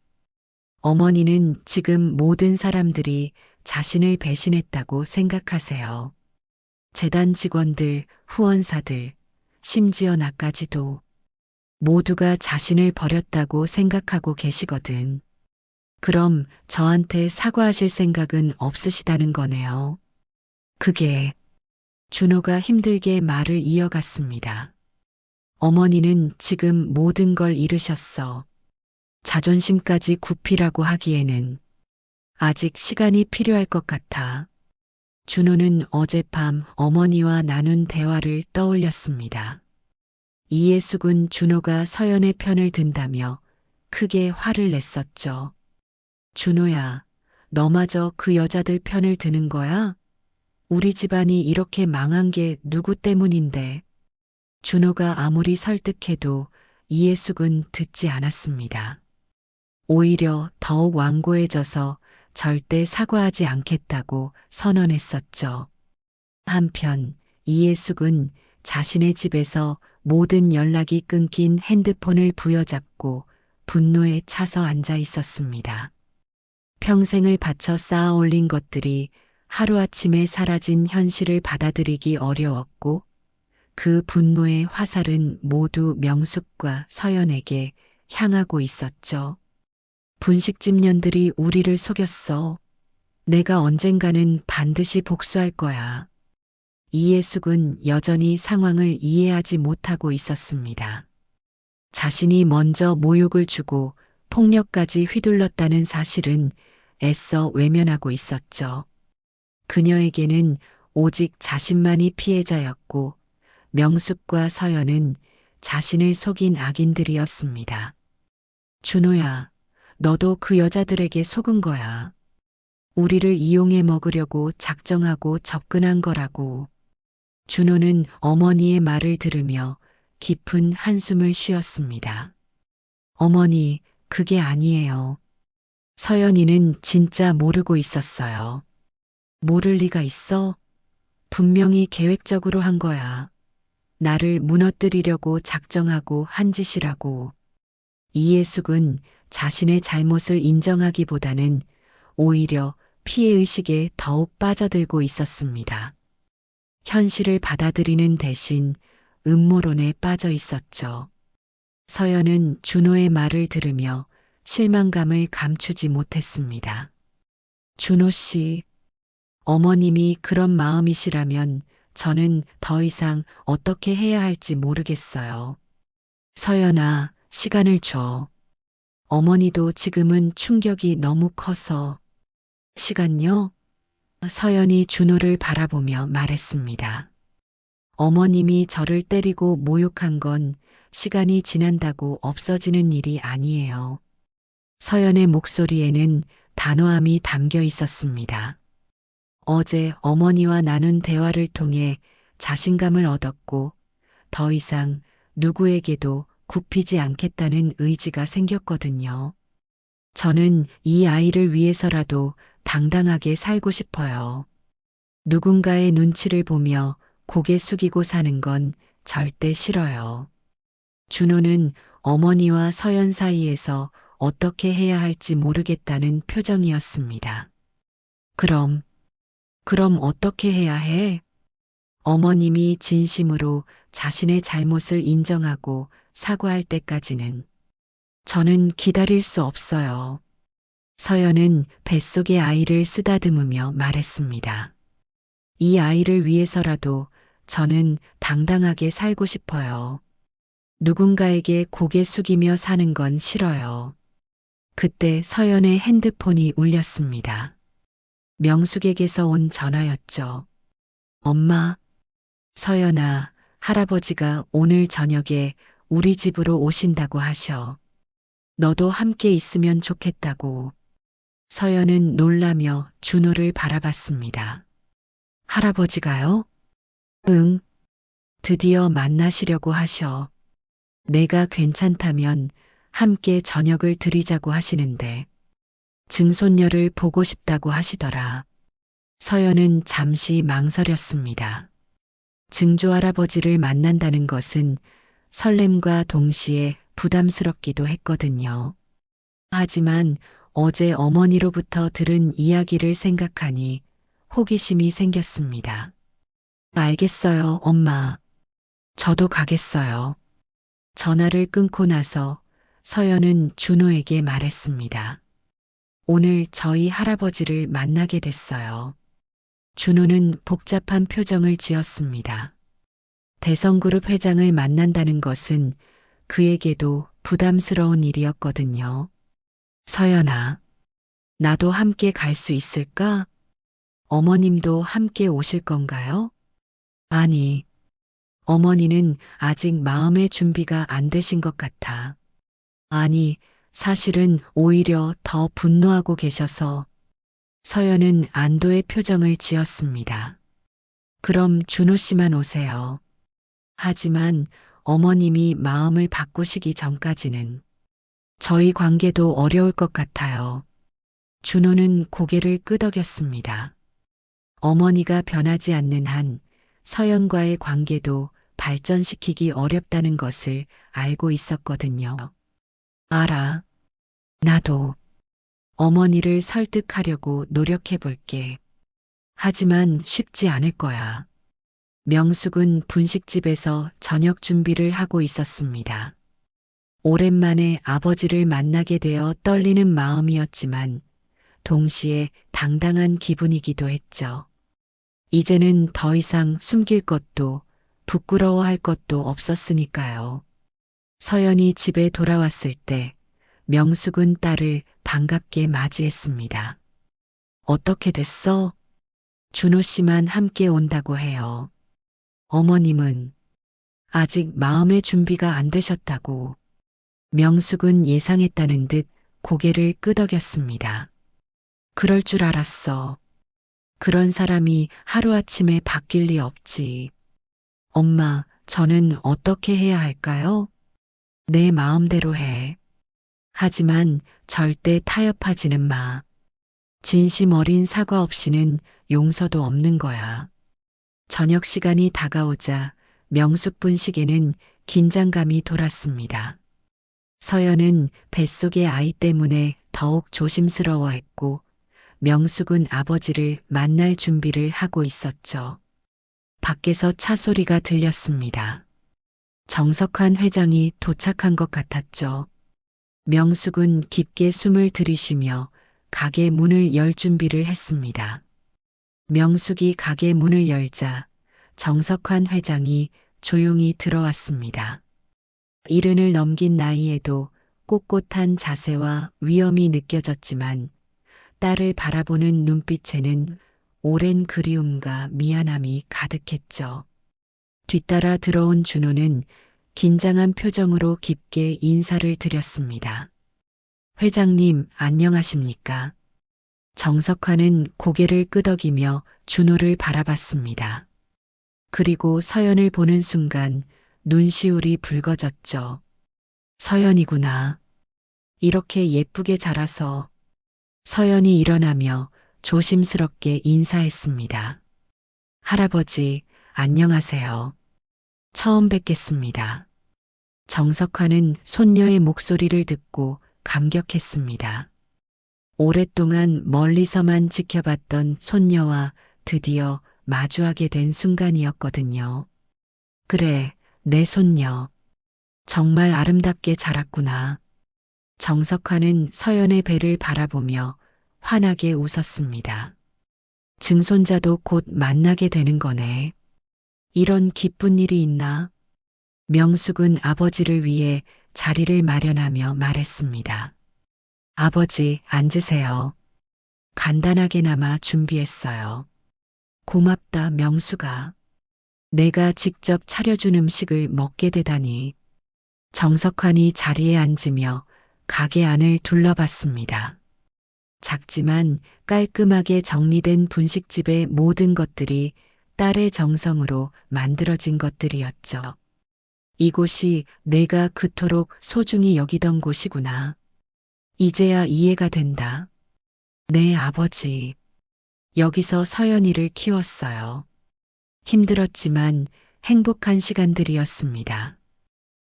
어머니는 지금 모든 사람들이 자신을 배신했다고 생각하세요. 재단 직원들, 후원사들, 심지어 나까지도 모두가 자신을 버렸다고 생각하고 계시거든. 그럼 저한테 사과하실 생각은 없으시다는 거네요. 그게 준호가 힘들게 말을 이어갔습니다. 어머니는 지금 모든 걸 잃으셨어. 자존심까지 굽히라고 하기에는 아직 시간이 필요할 것 같아. 준호는 어젯밤 어머니와 나눈 대화를 떠올렸습니다. 이예숙은 준호가 서연의 편을 든다며 크게 화를 냈었죠. 준호야, 너마저 그 여자들 편을 드는 거야? 우리 집안이 이렇게 망한 게 누구 때문인데? 준호가 아무리 설득해도 이예숙은 듣지 않았습니다. 오히려 더욱 완고해져서 절대 사과하지 않겠다고 선언했었죠. 한편 이예숙은 자신의 집에서 모든 연락이 끊긴 핸드폰을 부여잡고 분노에 차서 앉아 있었습니다. 평생을 바쳐 쌓아 올린 것들이 하루아침에 사라진 현실을 받아들이기 어려웠고 그 분노의 화살은 모두 명숙과 서연에게 향하고 있었죠. 분식집 년들이 우리를 속였어. 내가 언젠가는 반드시 복수할 거야. 이예숙은 여전히 상황을 이해하지 못하고 있었습니다. 자신이 먼저 모욕을 주고 폭력까지 휘둘렀다는 사실은 애써 외면하고 있었죠. 그녀에게는 오직 자신만이 피해자였고 명숙과 서연은 자신을 속인 악인들이었습니다. 준호야, 너도 그 여자들에게 속은 거야. 우리를 이용해 먹으려고 작정하고 접근한 거라고. 준호는 어머니의 말을 들으며 깊은 한숨을 쉬었습니다. 어머니, 그게 아니에요. 서연이는 진짜 모르고 있었어요. 모를 리가 있어? 분명히 계획적으로 한 거야. 나를 무너뜨리려고 작정하고 한 짓이라고. 이예숙은 자신의 잘못을 인정하기보다는 오히려 피해의식에 더욱 빠져들고 있었습니다. 현실을 받아들이는 대신 음모론에 빠져 있었죠. 서연은 준호의 말을 들으며 실망감을 감추지 못했습니다. 준호 씨, 어머님이 그런 마음이시라면 저는 더 이상 어떻게 해야 할지 모르겠어요. 서연아, 시간을 줘. 어머니도 지금은 충격이 너무 커서. 시간요? 서연이 준호를 바라보며 말했습니다. 어머님이 저를 때리고 모욕한 건 시간이 지난다고 없어지는 일이 아니에요. 서연의 목소리에는 단호함이 담겨 있었습니다. 어제 어머니와 나눈 대화를 통해 자신감을 얻었고 더 이상 누구에게도 굽히지 않겠다는 의지가 생겼거든요. 저는 이 아이를 위해서라도 당당하게 살고 싶어요. 누군가의 눈치를 보며 고개 숙이고 사는 건 절대 싫어요. 준호는 어머니와 서연 사이에서 어떻게 해야 할지 모르겠다는 표정이었습니다. 그럼 어떻게 해야 해? 어머님이 진심으로 자신의 잘못을 인정하고 사과할 때까지는 저는 기다릴 수 없어요. 서연은 뱃속의 아이를 쓰다듬으며 말했습니다. 이 아이를 위해서라도 저는 당당하게 살고 싶어요. 누군가에게 고개 숙이며 사는 건 싫어요. 그때 서연의 핸드폰이 울렸습니다. 명숙에게서 온 전화였죠. 엄마, 서연아, 할아버지가 오늘 저녁에 우리 집으로 오신다고 하셔. 너도 함께 있으면 좋겠다고. 서연은 놀라며 준호를 바라봤습니다. 할아버지가요? 응, 드디어 만나시려고 하셔. 내가 괜찮다면 함께 저녁을 드리자고 하시는데 증손녀를 보고 싶다고 하시더라. 서연은 잠시 망설였습니다. 증조할아버지를 만난다는 것은 설렘과 동시에 부담스럽기도 했거든요. 하지만 어제 어머니로부터 들은 이야기를 생각하니 호기심이 생겼습니다. 알겠어요, 엄마. 저도 가겠어요. 전화를 끊고 나서 서연은 준호에게 말했습니다. 오늘 저희 할아버지를 만나게 됐어요. 준호는 복잡한 표정을 지었습니다. 대성그룹 회장을 만난다는 것은 그에게도 부담스러운 일이었거든요. 서연아, 나도 함께 갈 수 있을까? 어머님도 함께 오실 건가요? 아니, 어머니는 아직 마음의 준비가 안 되신 것 같아. 아니, 사실은 오히려 더 분노하고 계셔서. 서연은 안도의 표정을 지었습니다. 그럼 준호 씨만 오세요. 하지만 어머님이 마음을 바꾸시기 전까지는 저희 관계도 어려울 것 같아요. 준호는 고개를 끄덕였습니다. 어머니가 변하지 않는 한 서연과의 관계도 발전시키기 어렵다는 것을 알고 있었거든요. 알아. 나도 어머니를 설득하려고 노력해 볼게. 하지만 쉽지 않을 거야. 명숙은 분식집에서 저녁 준비를 하고 있었습니다. 오랜만에 아버지를 만나게 되어 떨리는 마음이었지만 동시에 당당한 기분이기도 했죠. 이제는 더 이상 숨길 것도 부끄러워할 것도 없었으니까요. 서연이 집에 돌아왔을 때 명숙은 딸을 반갑게 맞이했습니다. 어떻게 됐어? 준호 씨만 함께 온다고 해요. 어머님은 아직 마음의 준비가 안 되셨다고. 명숙은 예상했다는 듯 고개를 끄덕였습니다. 그럴 줄 알았어. 그런 사람이 하루아침에 바뀔 리 없지. 엄마, 저는 어떻게 해야 할까요? 내 마음대로 해. 하지만 절대 타협하지는 마. 진심 어린 사과 없이는 용서도 없는 거야. 저녁 시간이 다가오자 명숙 분식에는 긴장감이 돌았습니다. 서연은 뱃속의 아이 때문에 더욱 조심스러워했고 명숙은 아버지를 만날 준비를 하고 있었죠. 밖에서 차 소리가 들렸습니다. 정석환 회장이 도착한 것 같았죠. 명숙은 깊게 숨을 들이쉬며 가게 문을 열 준비를 했습니다. 명숙이 가게 문을 열자 정석환 회장이 조용히 들어왔습니다. 이른을 넘긴 나이에도 꼿꼿한 자세와 위엄이 느껴졌지만 딸을 바라보는 눈빛에는 오랜 그리움과 미안함이 가득했죠. 뒤따라 들어온 준호는 긴장한 표정으로 깊게 인사를 드렸습니다. 회장님, 안녕하십니까? 정석환은 고개를 끄덕이며 준호를 바라봤습니다. 그리고 서연을 보는 순간 눈시울이 붉어졌죠. 서연이구나. 이렇게 예쁘게 자라서. 서연이 일어나며 조심스럽게 인사했습니다. 할아버지, 안녕하세요. 처음 뵙겠습니다. 정석환은 손녀의 목소리를 듣고 감격했습니다. 오랫동안 멀리서만 지켜봤던 손녀와 드디어 마주하게 된 순간이었거든요. 그래, 내 손녀. 정말 아름답게 자랐구나. 정석환은 서연의 배를 바라보며 환하게 웃었습니다. 증손자도 곧 만나게 되는 거네. 이런 기쁜 일이 있나? 명숙은 아버지를 위해 자리를 마련하며 말했습니다. 아버지, 앉으세요. 간단하게나마 준비했어요. 고맙다, 명숙아. 내가 직접 차려준 음식을 먹게 되다니. 정석환이 자리에 앉으며 가게 안을 둘러봤습니다. 작지만 깔끔하게 정리된 분식집의 모든 것들이 딸의 정성으로 만들어진 것들이었죠. 이곳이 내가 그토록 소중히 여기던 곳이구나. 이제야 이해가 된다. 네, 아버지. 여기서 서연이를 키웠어요. 힘들었지만 행복한 시간들이었습니다.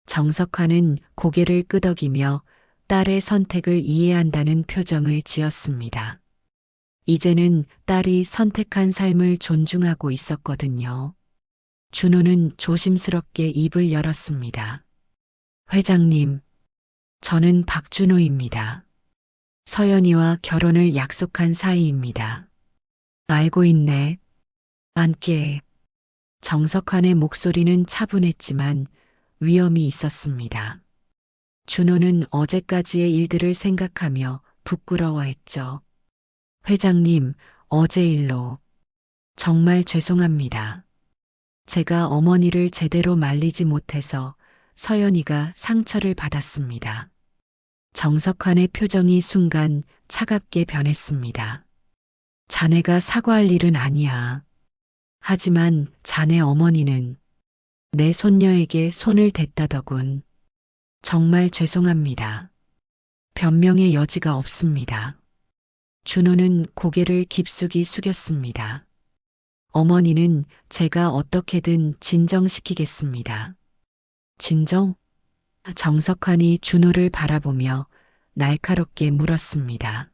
정석환은 고개를 끄덕이며 딸의 선택을 이해한다는 표정을 지었습니다. 이제는 딸이 선택한 삶을 존중하고 있었거든요. 준호는 조심스럽게 입을 열었습니다. 회장님, 저는 박준호입니다. 서연이와 결혼을 약속한 사이입니다. 알고 있네. 안께. 정석환의 목소리는 차분했지만 위엄이 있었습니다. 준호는 어제까지의 일들을 생각하며 부끄러워했죠. 회장님, 어제 일로 정말 죄송합니다. 제가 어머니를 제대로 말리지 못해서 서연이가 상처를 받았습니다. 정석환의 표정이 순간 차갑게 변했습니다. 자네가 사과할 일은 아니야. 하지만 자네 어머니는 내 손녀에게 손을 댔다더군. 정말 죄송합니다. 변명의 여지가 없습니다. 준호는 고개를 깊숙이 숙였습니다. 어머니는 제가 어떻게든 진정시키겠습니다. 진정? 정석환이 준호를 바라보며 날카롭게 물었습니다.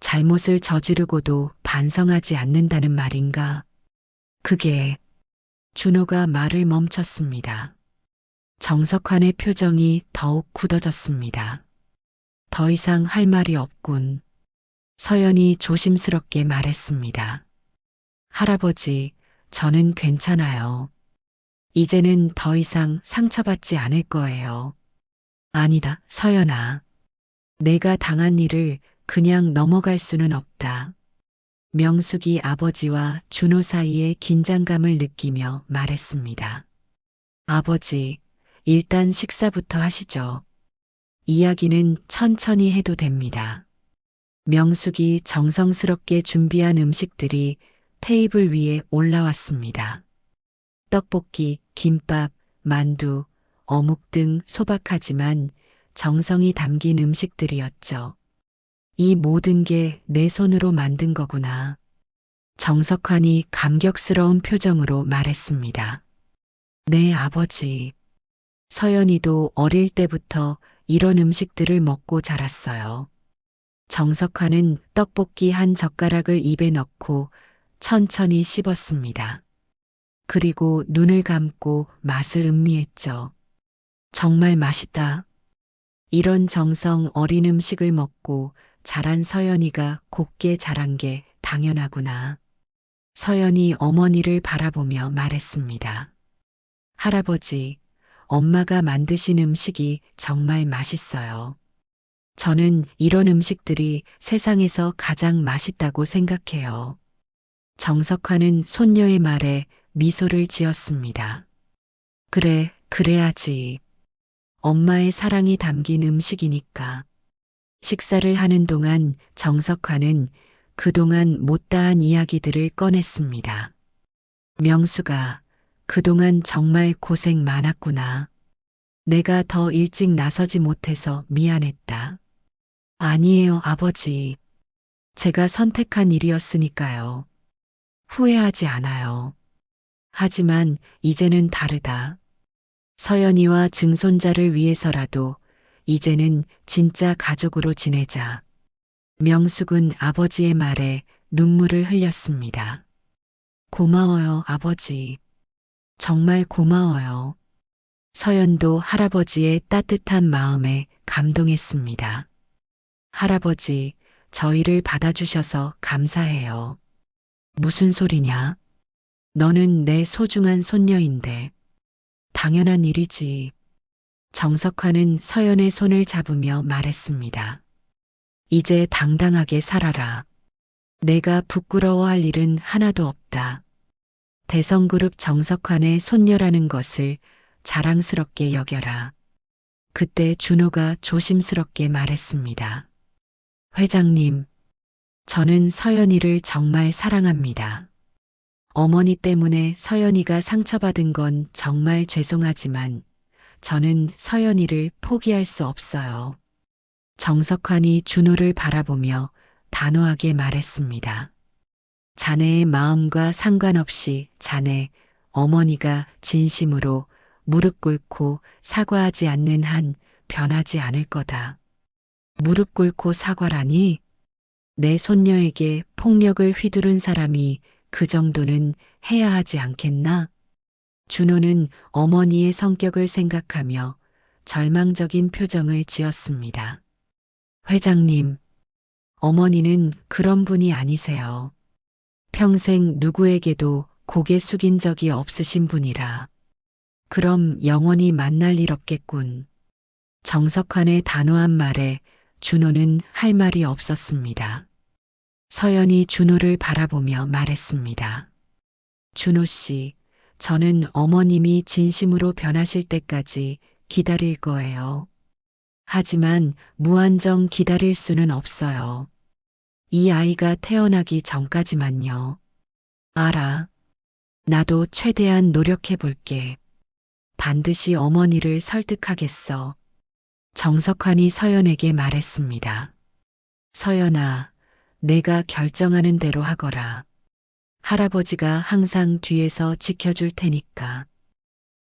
잘못을 저지르고도 반성하지 않는다는 말인가? 그게 준호가 말을 멈췄습니다. 정석환의 표정이 더욱 굳어졌습니다. 더 이상 할 말이 없군. 서연이 조심스럽게 말했습니다. 할아버지, 저는 괜찮아요. 이제는 더 이상 상처받지 않을 거예요. 아니다, 서연아. 내가 당한 일을 그냥 넘어갈 수는 없다. 명숙이 아버지와 준호 사이의 긴장감을 느끼며 말했습니다. 아버지, 일단 식사부터 하시죠. 이야기는 천천히 해도 됩니다. 명숙이 정성스럽게 준비한 음식들이 테이블 위에 올라왔습니다. 떡볶이, 김밥, 만두, 어묵 등 소박하지만 정성이 담긴 음식들이었죠. 이 모든 게 내 손으로 만든 거구나. 정석환이 감격스러운 표정으로 말했습니다. 네, 아버지. 서연이도 어릴 때부터 이런 음식들을 먹고 자랐어요. 정석환은 떡볶이 한 젓가락을 입에 넣고 천천히 씹었습니다. 그리고 눈을 감고 맛을 음미했죠. 정말 맛있다. 이런 정성 어린 음식을 먹고 자란 서연이가 곱게 자란 게 당연하구나. 서연이 어머니를 바라보며 말했습니다. 할아버지, 엄마가 만드신 음식이 정말 맛있어요. 저는 이런 음식들이 세상에서 가장 맛있다고 생각해요. 정석화는 손녀의 말에 미소를 지었습니다. 그래, 그래야지. 엄마의 사랑이 담긴 음식이니까. 식사를 하는 동안 정석화는 그동안 못다한 이야기들을 꺼냈습니다. 명수가 그동안 정말 고생 많았구나. 내가 더 일찍 나서지 못해서 미안했다. 아니에요, 아버지. 제가 선택한 일이었으니까요. 후회하지 않아요. 하지만 이제는 다르다. 서연이와 증손자를 위해서라도 이제는 진짜 가족으로 지내자. 명숙은 아버지의 말에 눈물을 흘렸습니다. 고마워요, 아버지. 정말 고마워요. 서연도 할아버지의 따뜻한 마음에 감동했습니다. 할아버지, 저희를 받아주셔서 감사해요. 무슨 소리냐? 너는 내 소중한 손녀인데. 당연한 일이지. 정석화는 서연의 손을 잡으며 말했습니다. 이제 당당하게 살아라. 내가 부끄러워할 일은 하나도 없다. 대성그룹 정석환의 손녀라는 것을 자랑스럽게 여겨라. 그때 준호가 조심스럽게 말했습니다. 회장님, 저는 서연이를 정말 사랑합니다. 어머니 때문에 서연이가 상처받은 건 정말 죄송하지만 저는 서연이를 포기할 수 없어요. 정석환이 준호를 바라보며 단호하게 말했습니다. 자네의 마음과 상관없이 자네, 어머니가 진심으로 무릎 꿇고 사과하지 않는 한 변하지 않을 거다. 무릎 꿇고 사과라니? 내 손녀에게 폭력을 휘두른 사람이 그 정도는 해야 하지 않겠나? 준호는 어머니의 성격을 생각하며 절망적인 표정을 지었습니다. 회장님, 어머니는 그런 분이 아니세요. 평생 누구에게도 고개 숙인 적이 없으신 분이라. 그럼 영원히 만날 일 없겠군. 정석환의 단호한 말에 준호는 할 말이 없었습니다. 서연이 준호를 바라보며 말했습니다. 준호 씨, 저는 어머님이 진심으로 변하실 때까지 기다릴 거예요. 하지만 무한정 기다릴 수는 없어요. 이 아이가 태어나기 전까지만요. 알아. 나도 최대한 노력해 볼게. 반드시 어머니를 설득하겠어. 정석환이 서연에게 말했습니다. 서연아, 내가 결정하는 대로 하거라. 할아버지가 항상 뒤에서 지켜줄 테니까.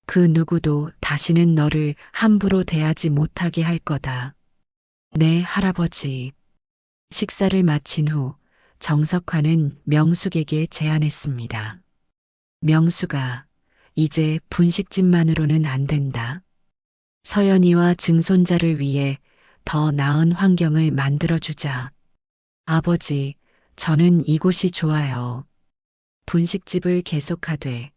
그 누구도 다시는 너를 함부로 대하지 못하게 할 거다. 네, 할아버지. 식사를 마친 후 정석환은 명숙에게 제안했습니다. 명숙아, 이제 분식집만으로는 안 된다. 서연이와 증손자를 위해 더 나은 환경을 만들어주자. 아버지, 저는 이곳이 좋아요. 분식집을 계속하되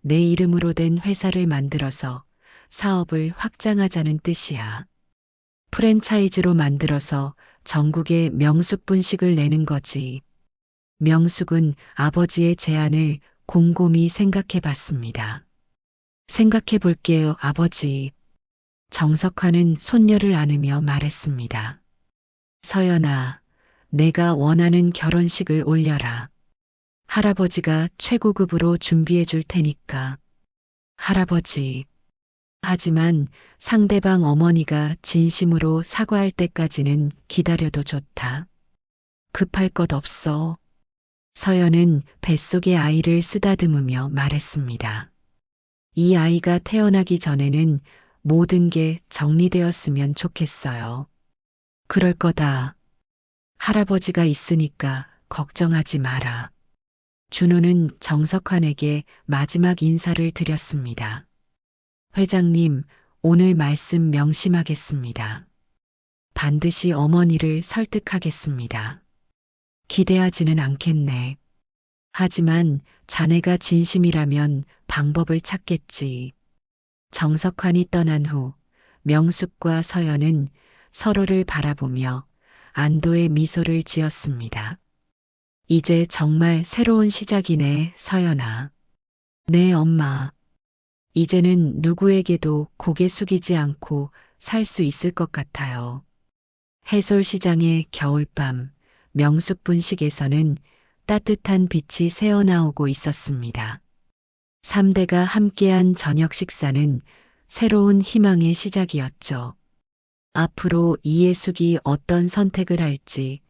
내 이름으로 된 회사를 만들어서 사업을 확장하자는 뜻이야. 프랜차이즈로 만들어서 전국에 명숙 분식을 내는 거지. 명숙은 아버지의 제안을 곰곰이 생각해 봤습니다. 생각해 볼게요, 아버지. 정석환은 손녀를 안으며 말했습니다. 서연아, 내가 원하는 결혼식을 올려라. 할아버지가 최고급으로 준비해 줄 테니까. 할아버지. 하지만 상대방 어머니가 진심으로 사과할 때까지는 기다려도 좋다. 급할 것 없어. 서연은 뱃속의 아이를 쓰다듬으며 말했습니다. 이 아이가 태어나기 전에는 모든 게 정리되었으면 좋겠어요. 그럴 거다. 할아버지가 있으니까 걱정하지 마라. 준호는 정석환에게 마지막 인사를 드렸습니다. 회장님, 오늘 말씀 명심하겠습니다. 반드시 어머니를 설득하겠습니다. 기대하지는 않겠네. 하지만 자네가 진심이라면 방법을 찾겠지. 정석환이 떠난 후 명숙과 서연은 서로를 바라보며 안도의 미소를 지었습니다. 이제 정말 새로운 시작이네, 서연아. 네, 엄마. 이제는 누구에게도 고개 숙이지 않고 살 수 있을 것 같아요. 해솔시장의 겨울밤, 명숙분식에서는 따뜻한 빛이 새어나오고 있었습니다. 3대가 함께한 저녁 식사는 새로운 희망의 시작이었죠. 앞으로 이예숙이 어떤 선택을 할지,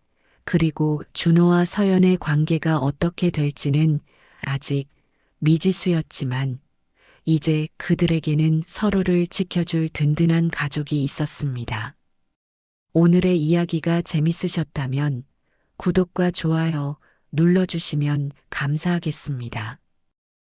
그리고 준호와 서연의 관계가 어떻게 될지는 아직 미지수였지만, 이제 그들에게는 서로를 지켜줄 든든한 가족이 있었습니다. 오늘의 이야기가 재밌으셨다면 구독과 좋아요 눌러주시면 감사하겠습니다.